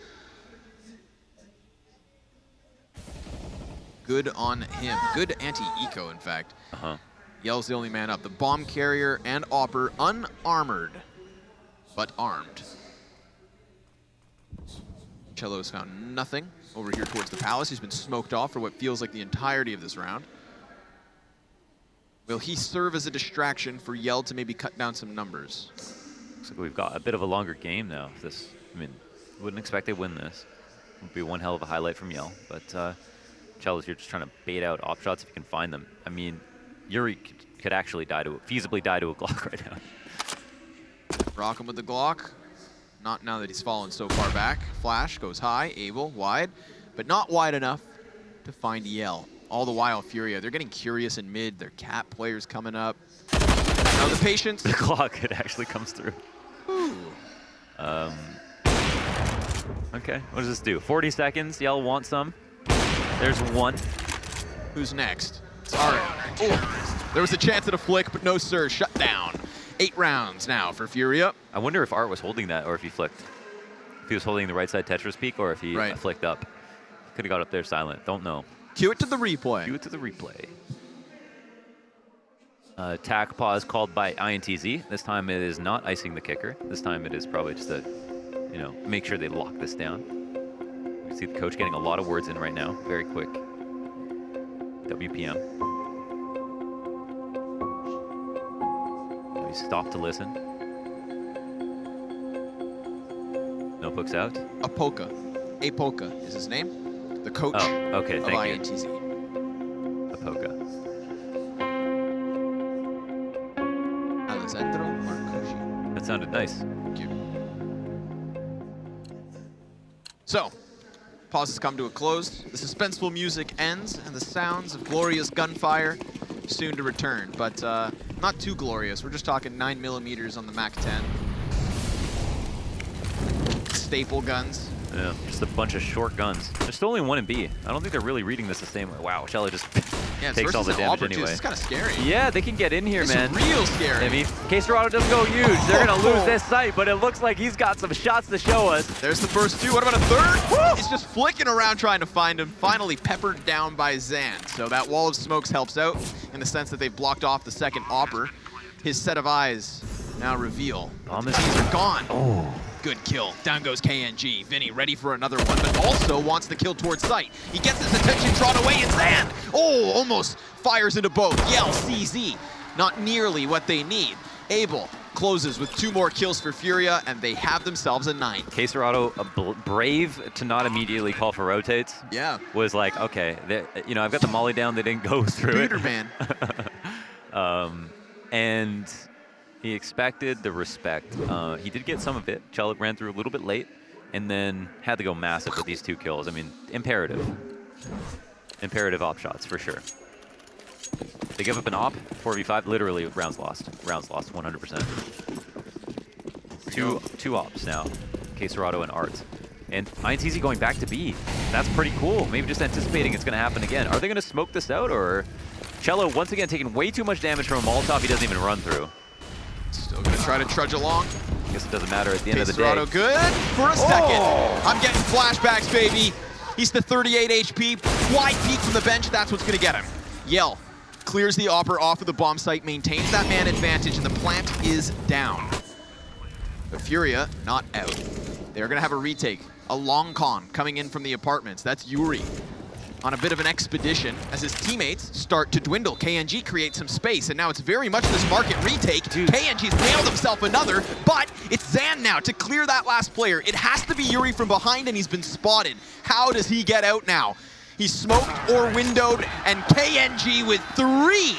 Good on him. Good anti-eco, in fact. Yell's the only man up. The bomb carrier and Opper unarmored, but armed. Cello's found nothing over here towards the palace. He's been smoked off for what feels like the entirety of this round. Will he serve as a distraction for Yell to maybe cut down some numbers? Looks like we've got a bit of a longer game now. This, I mean, wouldn't expect they win this. Would be one hell of a highlight from Yell, but Cello's here just trying to bait out op shots if you can find them. I mean, Yuri could actually feasibly die to a Glock right now. Rock him with the Glock. Not now that he's fallen so far back. Flash goes high, Abel wide, but not wide enough to find Yell. All the while, Furia, they're getting curious in mid. Their cat players coming up. Now the patience. The Glock, it actually comes through. Ooh. Okay, what does this do? 40 seconds, Yell wants some. There's 1. Who's next? All right. Ooh. There was a chance at a flick, but no sir, shut down. 8 rounds now for Furia. I wonder if Art was holding that or if he flicked. If he was holding the right side Tetris peak or if he flicked up. Could have got up there silent, don't know. Cue it to the replay. Cue it to the replay. Tack pause called by INTZ. This time it is not icing the kicker. This time it is probably just a, make sure they lock this down. We see the coach getting a lot of words in right now. Very quick. WPM. We stop to listen. No hooks out. Apoka is his name. The coach of INTZ. Apoka. sounded nice. Thank you. So, pauses come to a close. The suspenseful music ends, and the sounds of glorious gunfire soon to return. But not too glorious. We're just talking 9mm on the MAC-10. Staple guns. Yeah, just a bunch of short guns. There's still only one in B. I don't think they're really reading this the same way. Wow, Shelly just takes all the damage anyway. It's kind of scary. Yeah, they can get in here, man. It's real scary. I mean, Caserado doesn't go huge. They're going to lose this site, but it looks like he's got some shots to show us. There's the first two. What about a third? Woo! He's just flicking around trying to find him. Finally peppered down by Zan. So that wall of smokes helps out in the sense that they've blocked off the second Opper. His set of eyes now reveal. These are gone. Oh. Good kill. Down goes KNG. Vinny ready for another one, but also wants the kill towards sight. He gets his attention drawn away, and Zan, almost fires into both. Yell, CZ. Not nearly what they need. Abel closes with 2 more kills for Furia, and they have themselves a 9. Caserado, brave to not immediately call for rotates. Yeah. Was like, okay, you know, I've got the molly down. They didn't go through Peter, man. And he expected the respect. He did get some of it. Cello ran through a little bit late, and then had to go massive with these 2 kills. I mean, imperative. Imperative op shots, for sure. They give up an op, 4v5, literally rounds lost. Rounds lost, 100%. Two ops now, Caserado and Art. And INTZ going back to B. That's pretty cool. Maybe just anticipating it's going to happen again. Are they going to smoke this out, or Cello once again taking way too much damage from a Molotov he doesn't even run through? Still going to try to trudge along. I guess it doesn't matter at the end of the day. Caserado good for a second. I'm getting flashbacks, baby. He's the 38 HP. Wide peek from the bench. That's what's going to get him. Yell clears the Opper off of the bomb site, maintains that man advantage, and the plant is down. But Furia not out. They're going to have a retake. A long con coming in from the apartments. That's Yuri on a bit of an expedition as his teammates start to dwindle. KNG creates some space, and now it's very much this market retake. KNG's nailed himself another, but it's Zan now to clear that last player. It has to be Yuri from behind, and he's been spotted. How does he get out now? He's smoked or windowed, and KNG with 3.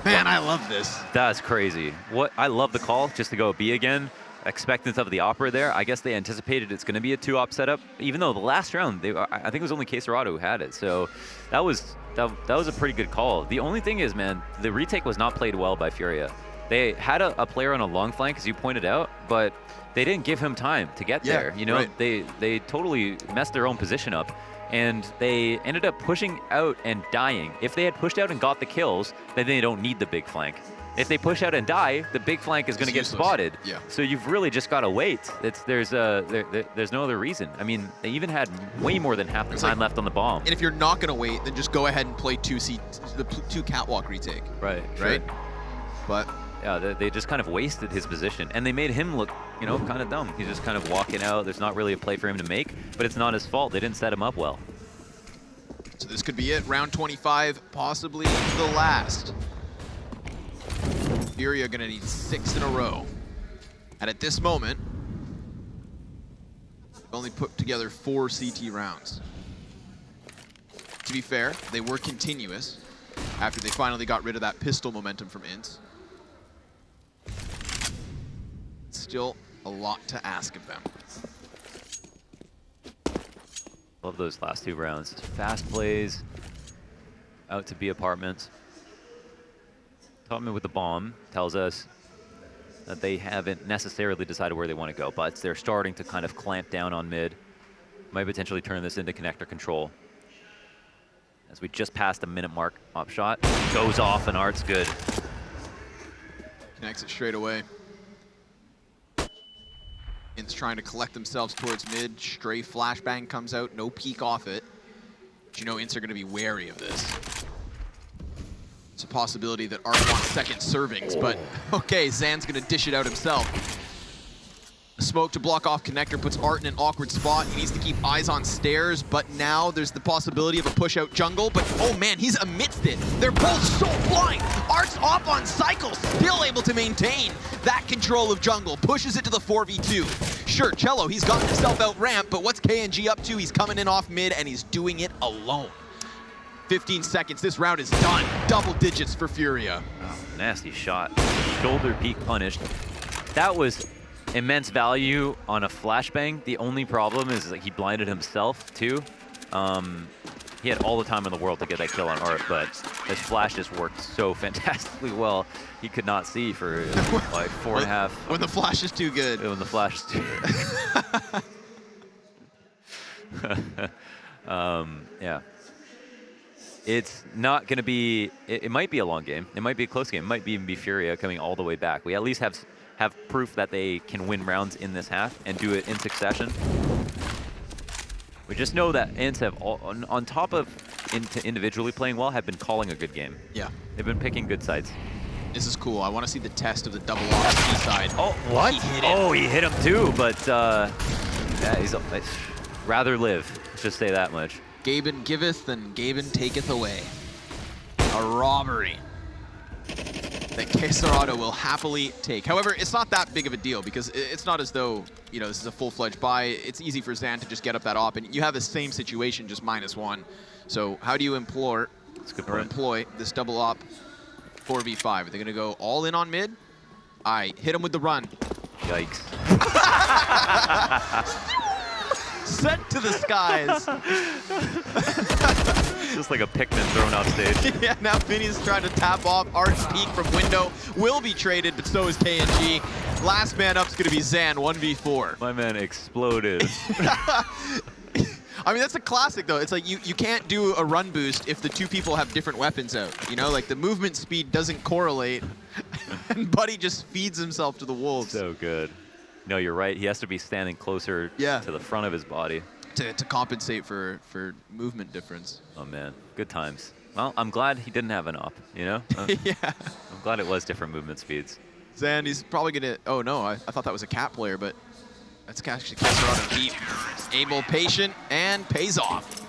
Man, I love this. That's crazy. I love the call just to go B again. Expectance of the Opera there. I guess they anticipated it's going to be a 2-op setup, even though the last round, I think it was only Caserado who had it. So that was a pretty good call. The only thing is, man, the retake was not played well by Furia. They had a player on a long flank, as you pointed out, but they didn't give him time to get there. You know, right. They totally messed their own position up, and they ended up pushing out and dying. If they had pushed out and got the kills, then they don't need the big flank. If they push out and die, the big flank is going to get spotted. Yeah. So you've really just got to wait. There's no other reason. I mean, they even had way more than half the time left on the bomb. And if you're not going to wait, then just go ahead and play the 2 catwalk retake. Right. Right? But yeah, they just kind of wasted his position, and they made him look, you know, kind of dumb. He's just kind of walking out. There's not really a play for him to make, but it's not his fault. They didn't set him up well. So this could be it. Round 25, possibly the last. Furia going to need 6 in a row. And at this moment, they've only put together 4 CT rounds. To be fair, they were continuous after they finally got rid of that pistol momentum from INTZ. Still a lot to ask of them. Love those last 2 rounds. Fast plays, out to B apartments. Topman with the bomb tells us that they haven't necessarily decided where they want to go, but they're starting to kind of clamp down on mid. Might potentially turn this into connector control. As we just passed the minute mark, op shot goes off and Art's good. Connects it straight away. INTZ trying to collect themselves towards mid. Stray flashbang comes out, no peek off it. But you know INTZ are going to be wary of this. It's a possibility that Art wants second servings, but okay, Zan's going to dish it out himself. A smoke to block off connector puts Art in an awkward spot. He needs to keep eyes on stairs, but now there's the possibility of a push out jungle, but oh man, he's amidst it. They're both so blind. Art's off on cycle, still able to maintain that control of jungle, pushes it to the 4v2. Sure, Cello, he's gotten himself out ramp, but what's KNG up to? He's coming in off mid and he's doing it alone. 15 seconds. This round is done. Double digits for Furia. Oh, nasty shot. Shoulder peak punished. That was immense value on a flashbang. The only problem is that he blinded himself too. He had all the time in the world to get that kill on Art, but his flash just worked so fantastically well. He could not see for like 4.5. When the flash is too good. When the flash is too good. Yeah. It's not going to be, it might be a long game. It might be a close game. It might even be Furia coming all the way back. We at least have proof that they can win rounds in this half and do it in succession. We just know that INTZ have, on top of individually playing well, have been calling a good game. Yeah. They've been picking good sides. This is cool. I want to see the test of the double off B side. Oh, what? He hit him. Oh, he hit him too, but yeah, he's rather live. Let's just say that much. Gaben giveth and Gaben taketh away. A robbery that Quesarado will happily take. However, it's not that big of a deal because it's not as though, you know, this is a full-fledged buy. It's easy for Zan to just get up that op, and you have the same situation, just -1. So how do you employ this double op 4v5? Are they going to go all in on mid? Hit him with the run. Yikes. Sent to the skies. Just like a Pikmin thrown off stage. Yeah, now Vinny's trying to tap off. Art's peek from window will be traded, but so is KNG. Last man up's going to be Zan, 1v4. My man exploded. I mean, that's a classic, though. It's like you can't do a run boost if the two people have different weapons out. You know, like the movement speed doesn't correlate, and Buddy just feeds himself to the wolves. So good. No, you're right. He has to be standing closer to the front of his body. To compensate for movement difference. Oh, man. Good times. Well, I'm glad he didn't have an op, you know? Yeah. I'm glad it was different movement speeds. Zan, he's probably going to... Oh, no, I thought that was a cat player, but that's actually Quesarado deep. Able, patient, and pays off.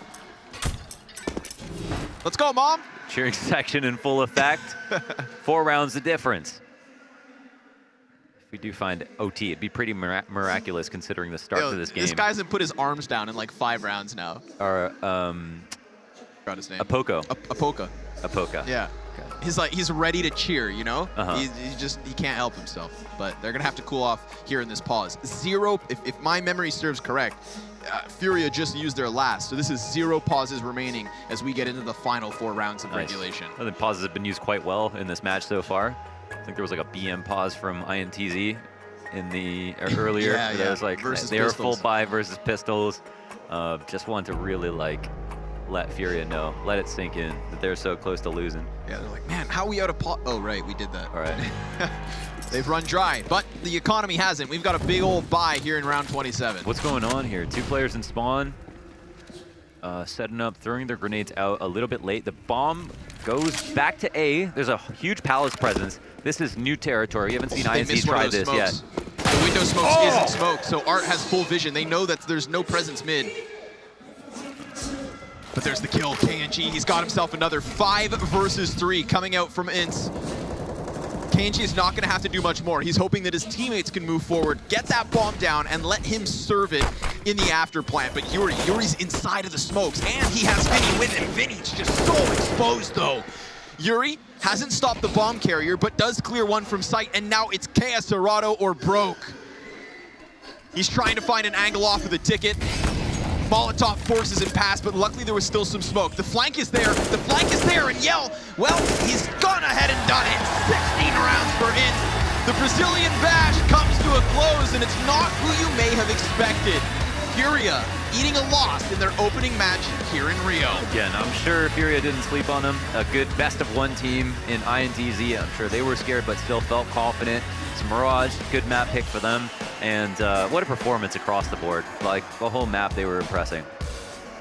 Let's go, Mom! Cheering section in full effect. 4 rounds the difference. If we do find OT, it'd be pretty miraculous considering the start to this game. This guy hasn't put his arms down in like 5 rounds now. Or, Forgot his name. Apoco. Apoca. Apoca. Yeah. Okay. He's ready to cheer, you know? Uh-huh. He can't help himself. But they're going to have to cool off here in this pause. 0, if my memory serves correct, Furia just used their last. So this is 0 pauses remaining as we get into the final 4 rounds of regulation. I think pauses have been used quite well in this match so far. I think there was like a BM pause from INTZ in the earlier. Yeah. It was like versus they were pistols. full buy versus pistols. Just wanted to really like let Furia know, let it sink in that they're so close to losing. Yeah, they're like, man, how are we out of pot? Oh, right, we did that. All right. They've run dry, but the economy hasn't. We've got a big old buy here in round 27. What's going on here? 2 players in spawn. Setting up, throwing their grenades out a little bit late. The bomb goes back to A. There's a huge palace presence. This is new territory. You haven't seen INTZ try this yet. The window smokes isn't smoke, so Art has full vision. They know that there's no presence mid. But there's the kill, KNG. He's got himself another 5 versus 3 coming out from INTZ. KNG is not going to have to do much more. He's hoping that his teammates can move forward, get that bomb down, and let him serve it in the after plant. But Yuri's inside of the smokes, and he has Vinny with him. Vinny's just so exposed, though. Yuri hasn't stopped the bomb carrier, but does clear one from sight, and now it's Quesarado or broke. He's trying to find an angle off of the ticket. Molotov forces him past, but luckily there was still some smoke. The flank is there, and Yell, well, he's gone ahead and done it. 16 rounds for INTZ. The Brazilian bash comes to a close, and it's not who you may have expected. Furia eating a loss in their opening match here in Rio. Again, I'm sure Furia didn't sleep on them. A good best-of-1 team in INTZ. I'm sure they were scared, but still felt confident. It's Mirage, good map pick for them. And what a performance across the board. Like, the whole map, they were impressing.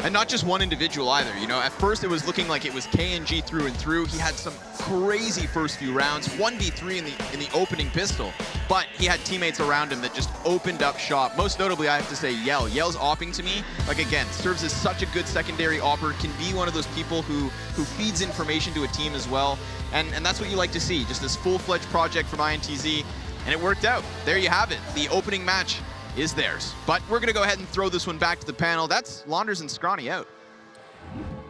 And not just one individual either. You know, at first it was looking like it was KNG through and through. He had some crazy first few rounds, 1v3 in the opening pistol. But he had teammates around him that just opened up shop. Most notably, I have to say, Yell. Yell's opping to me, like, again, serves as such a good secondary opper, can be one of those people who feeds information to a team as well. And that's what you like to see, just this full-fledged project from INTZ. And it worked out. There you have it. The opening match is theirs. But we're going to go ahead and throw this one back to the panel. That's Launders and Scrawny out.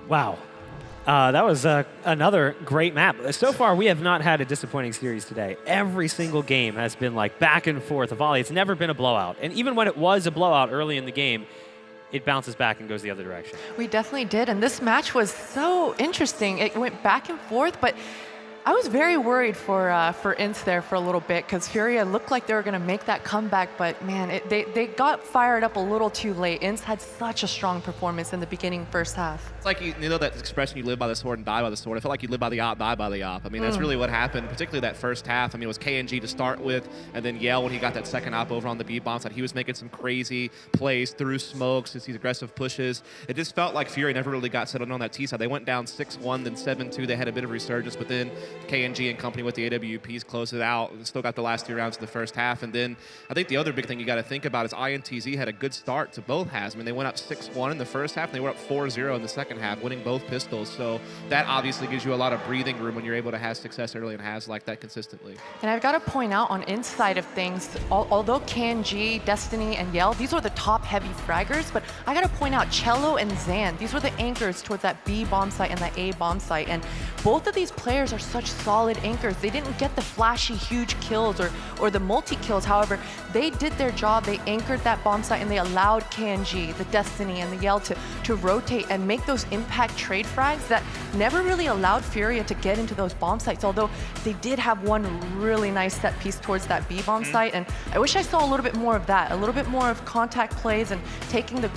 Wow. That was another great map. So far, we have not had a disappointing series today. Every single game has been like back and forth, a volley. It's never been a blowout. And even when it was a blowout early in the game, it bounces back and goes the other direction. We definitely did, and this match was so interesting. It went back and forth, but I was very worried for INTZ there for a little bit because Furia looked like they were going to make that comeback, but man, they got fired up a little too late. INTZ had such a strong performance in the beginning first half. It's like, you know that expression, you live by the sword and die by the sword. I feel like you live by the op, die by the op. I mean, that's really what happened, particularly that first half. I mean, it was KNG to start with, and then Yell when he got that second op over on the B bomb side. He was making some crazy plays through smokes, these aggressive pushes. It just felt like Furia never really got settled on that T side. They went down 6-1, then 7-2. They had a bit of resurgence, but then KNG and company with the AWPs closed it out and still got the last 2 rounds of the first half. And then I think the other big thing you got to think about is INTZ had a good start to both halves. I mean, they went up 6-1 in the first half, and they were up 4-0 in the second half, winning both pistols. So that obviously gives you a lot of breathing room when you're able to have success early in halves like that consistently. And I've got to point out on INTZ side of things, although KNG, Destiny, and Yell, these were the top heavy fraggers, but I got to point out Cello and Zan, these were the anchors towards that B bomb site and that A bomb site. And both of these players are such solid anchors. They didn't get the flashy, huge kills or the multi-kills. However, they did their job. They anchored that bomb site, and they allowed KNG, the Destiny, and the Yell to rotate and make those impact trade frags that never really allowed Furia to get into those bomb sites, although they did have one really nice set piece towards that B bomb site. And I wish I saw a little bit more of that, a little bit more of contact plays and taking the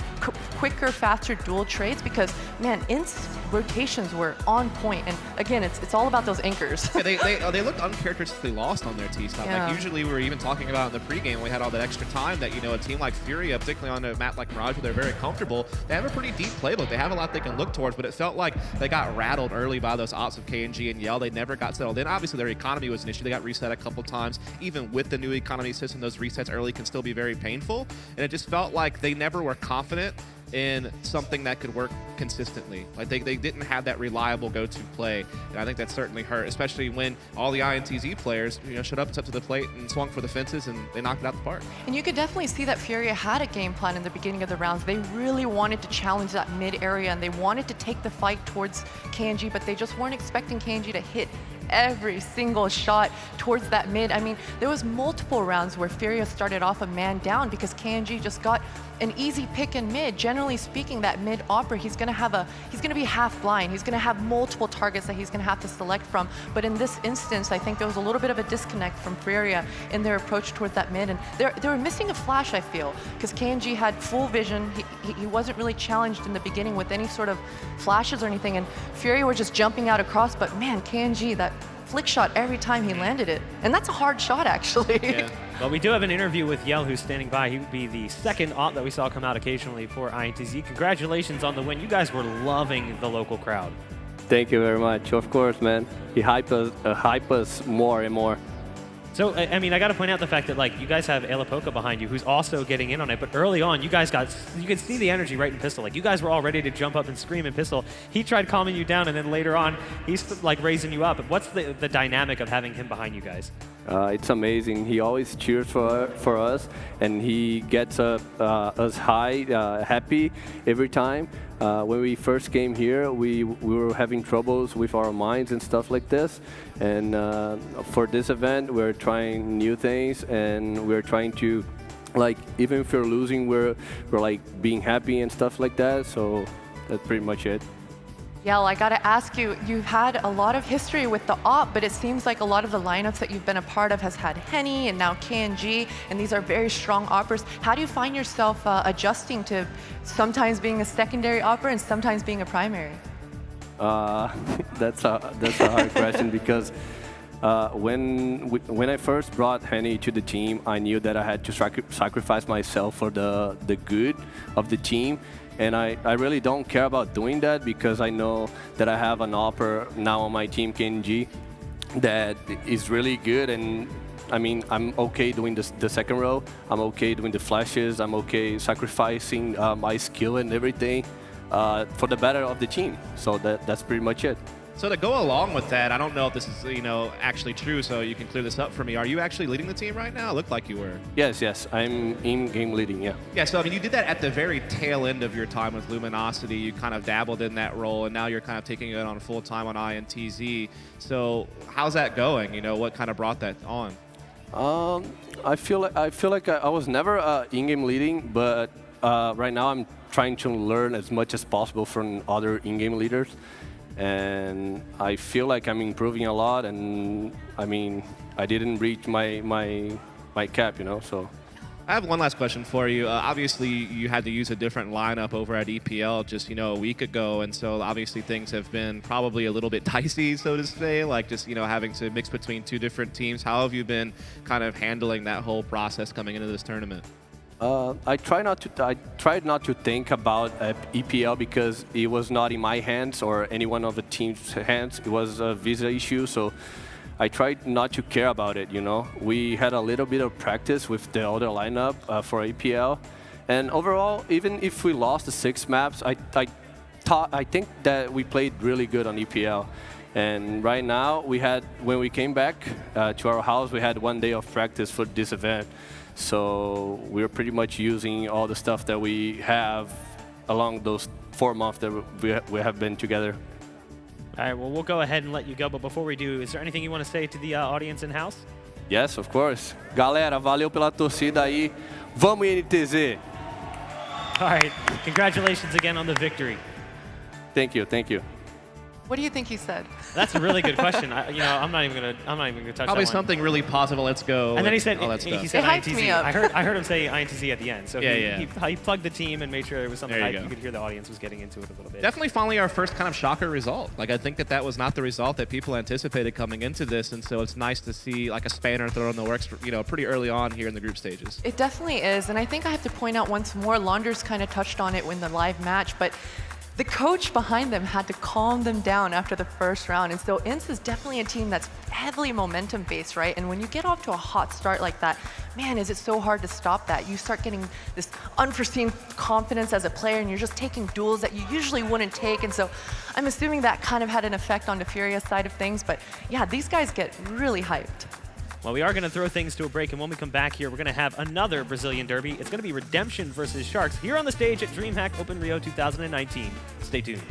quicker, faster dual trades, because, man, INTZ rotations were on point. And again, it's all about those anchors. Yeah, they looked uncharacteristically lost on their T stop. Yeah. Like usually we were even talking about in the pregame when we had all that extra time that, you know, a team like Furia, particularly on a map like Mirage where they're very comfortable, they have a pretty deep playbook. They have a lot they can look towards, but it felt like they got rattled early by those ops of KNG and Yell. They never got settled in. Obviously their economy was an issue. They got reset a couple times. Even with the new economy system, those resets early can still be very painful. And it just felt like they never were confident in something that could work consistently. Like they didn't have that reliable go-to play, and I think that certainly hurt, especially when all the INTZ players, you know, showed up to the plate and swung for the fences, and they knocked it out the park. And you could definitely see that Furia had a game plan in the beginning of the rounds. They really wanted to challenge that mid area, and they wanted to take the fight towards KNG, but they just weren't expecting KNG to hit every single shot towards that mid. I mean, there was multiple rounds where Furia started off a man down because KNG just got an easy pick in mid. Generally speaking, that mid opera, he's gonna be half blind. He's gonna have multiple targets that he's gonna have to select from. But in this instance, I think there was a little bit of a disconnect from Furia in their approach towards that mid, and they were missing a flash, I feel, because KNG had full vision. He wasn't really challenged in the beginning with any sort of flashes or anything, and Furia were just jumping out across, but man, KNG, that flick shot every time he landed it. And that's a hard shot, actually. Yeah. Well, we do have an interview with Yell, who's standing by. He would be the second op that we saw come out occasionally for INTZ. Congratulations on the win. You guys were loving the local crowd. Thank you very much. Of course, man. He hype us more and more. So, I mean, I got to point out the fact that, like, you guys have Elapoka behind you, who's also getting in on it. But early on, you could see the energy right in pistol. Like, you guys were all ready to jump up and scream in pistol. He tried calming you down, and then later on, he's, like, raising you up. What's the dynamic of having him behind you guys? It's amazing. He always cheers for us, and he gets us high, happy every time. When we first came here, we were having troubles with our minds and stuff like this. And for this event, we're trying new things, and we're trying to, like, even if we're losing, we're like being happy and stuff like that. So that's pretty much it. Yell, I gotta ask you, you've had a lot of history with the op, but it seems like a lot of the lineups that you've been a part of has had Henny and now KNG, and these are very strong operas. How do you find yourself adjusting to sometimes being a secondary opera and sometimes being a primary? That's a hard question because when I first brought Henny to the team, I knew that I had to sacrifice myself for the good of the team. And I really don't care about doing that because I know that I have an opera now on my team, KNG, that is really good. And I mean, I'm okay doing the second row. I'm okay doing the flashes. I'm okay sacrificing my skill and everything for the better of the team. So that's pretty much it. So to go along with that, I don't know if this is, actually true, so you can clear this up for me. Are you actually leading the team right now? It looked like you were. Yes, I'm in-game leading, yeah. Yeah, so I mean, you did that at the very tail end of your time with Luminosity. You kind of dabbled in that role, and now you're kind of taking it on full time on INTZ. So how's that going? What kind of brought that on? I feel like I was never in-game leading, but right now I'm trying to learn as much as possible from other in-game leaders. And I feel like I'm improving a lot, and I mean, I didn't reach my cap, so. I have one last question for you. Obviously, you had to use a different lineup over at EPL just, a week ago, and so obviously things have been probably a little bit dicey, so to say, like just, having to mix between two different teams. How have you been kind of handling that whole process coming into this tournament? I tried not to think about EPL because it was not in my hands or any one of the team's hands. It was a visa issue, so I tried not to care about it. We had a little bit of practice with the other lineup for EPL, and overall, even if we lost the 6 maps, I think that we played really good on EPL. And right now, when we came back to our house, we had 1 day of practice for this event. So we're pretty much using all the stuff that we have along those 4 months that we have been together. All right, well, we'll go ahead and let you go, but before we do, is there anything you want to say to the audience in-house? Yes, of course. Galera, valeu pela torcida aí. Vamos INTZ! All right, congratulations again on the victory. Thank you, thank you. What do you think he said? That's a really good question. I'm not even gonna touch that Probably one. something really positive. Let's go. And then he said all that stuff. he said It hyped INTZ. me up. I heard him say INTZ at the end. So Yeah, he plugged the team and made sure there was something There you hype. go. You could hear the audience was getting into it a little bit. Definitely finally our first kind of shocker result. Like, I think that was not the result that people anticipated coming into this, and so it's nice to see like a spanner thrown in the works, pretty early on here in the group stages. It definitely is, and I think I have to point out once more, Launders kind of touched on it in the live match, but the coach behind them had to calm them down after the first round. And so INTZ is definitely a team that's heavily momentum-based, right? And when you get off to a hot start like that, man, is it so hard to stop that. You start getting this unforeseen confidence as a player, and you're just taking duels that you usually wouldn't take. And so I'm assuming that kind of had an effect on the Furia side of things. But yeah, these guys get really hyped. Well, we are going to throw things to a break, and when we come back here, we're going to have another Brazilian derby. It's going to be Redemption versus Sharks here on the stage at DreamHack Open Rio 2019. Stay tuned.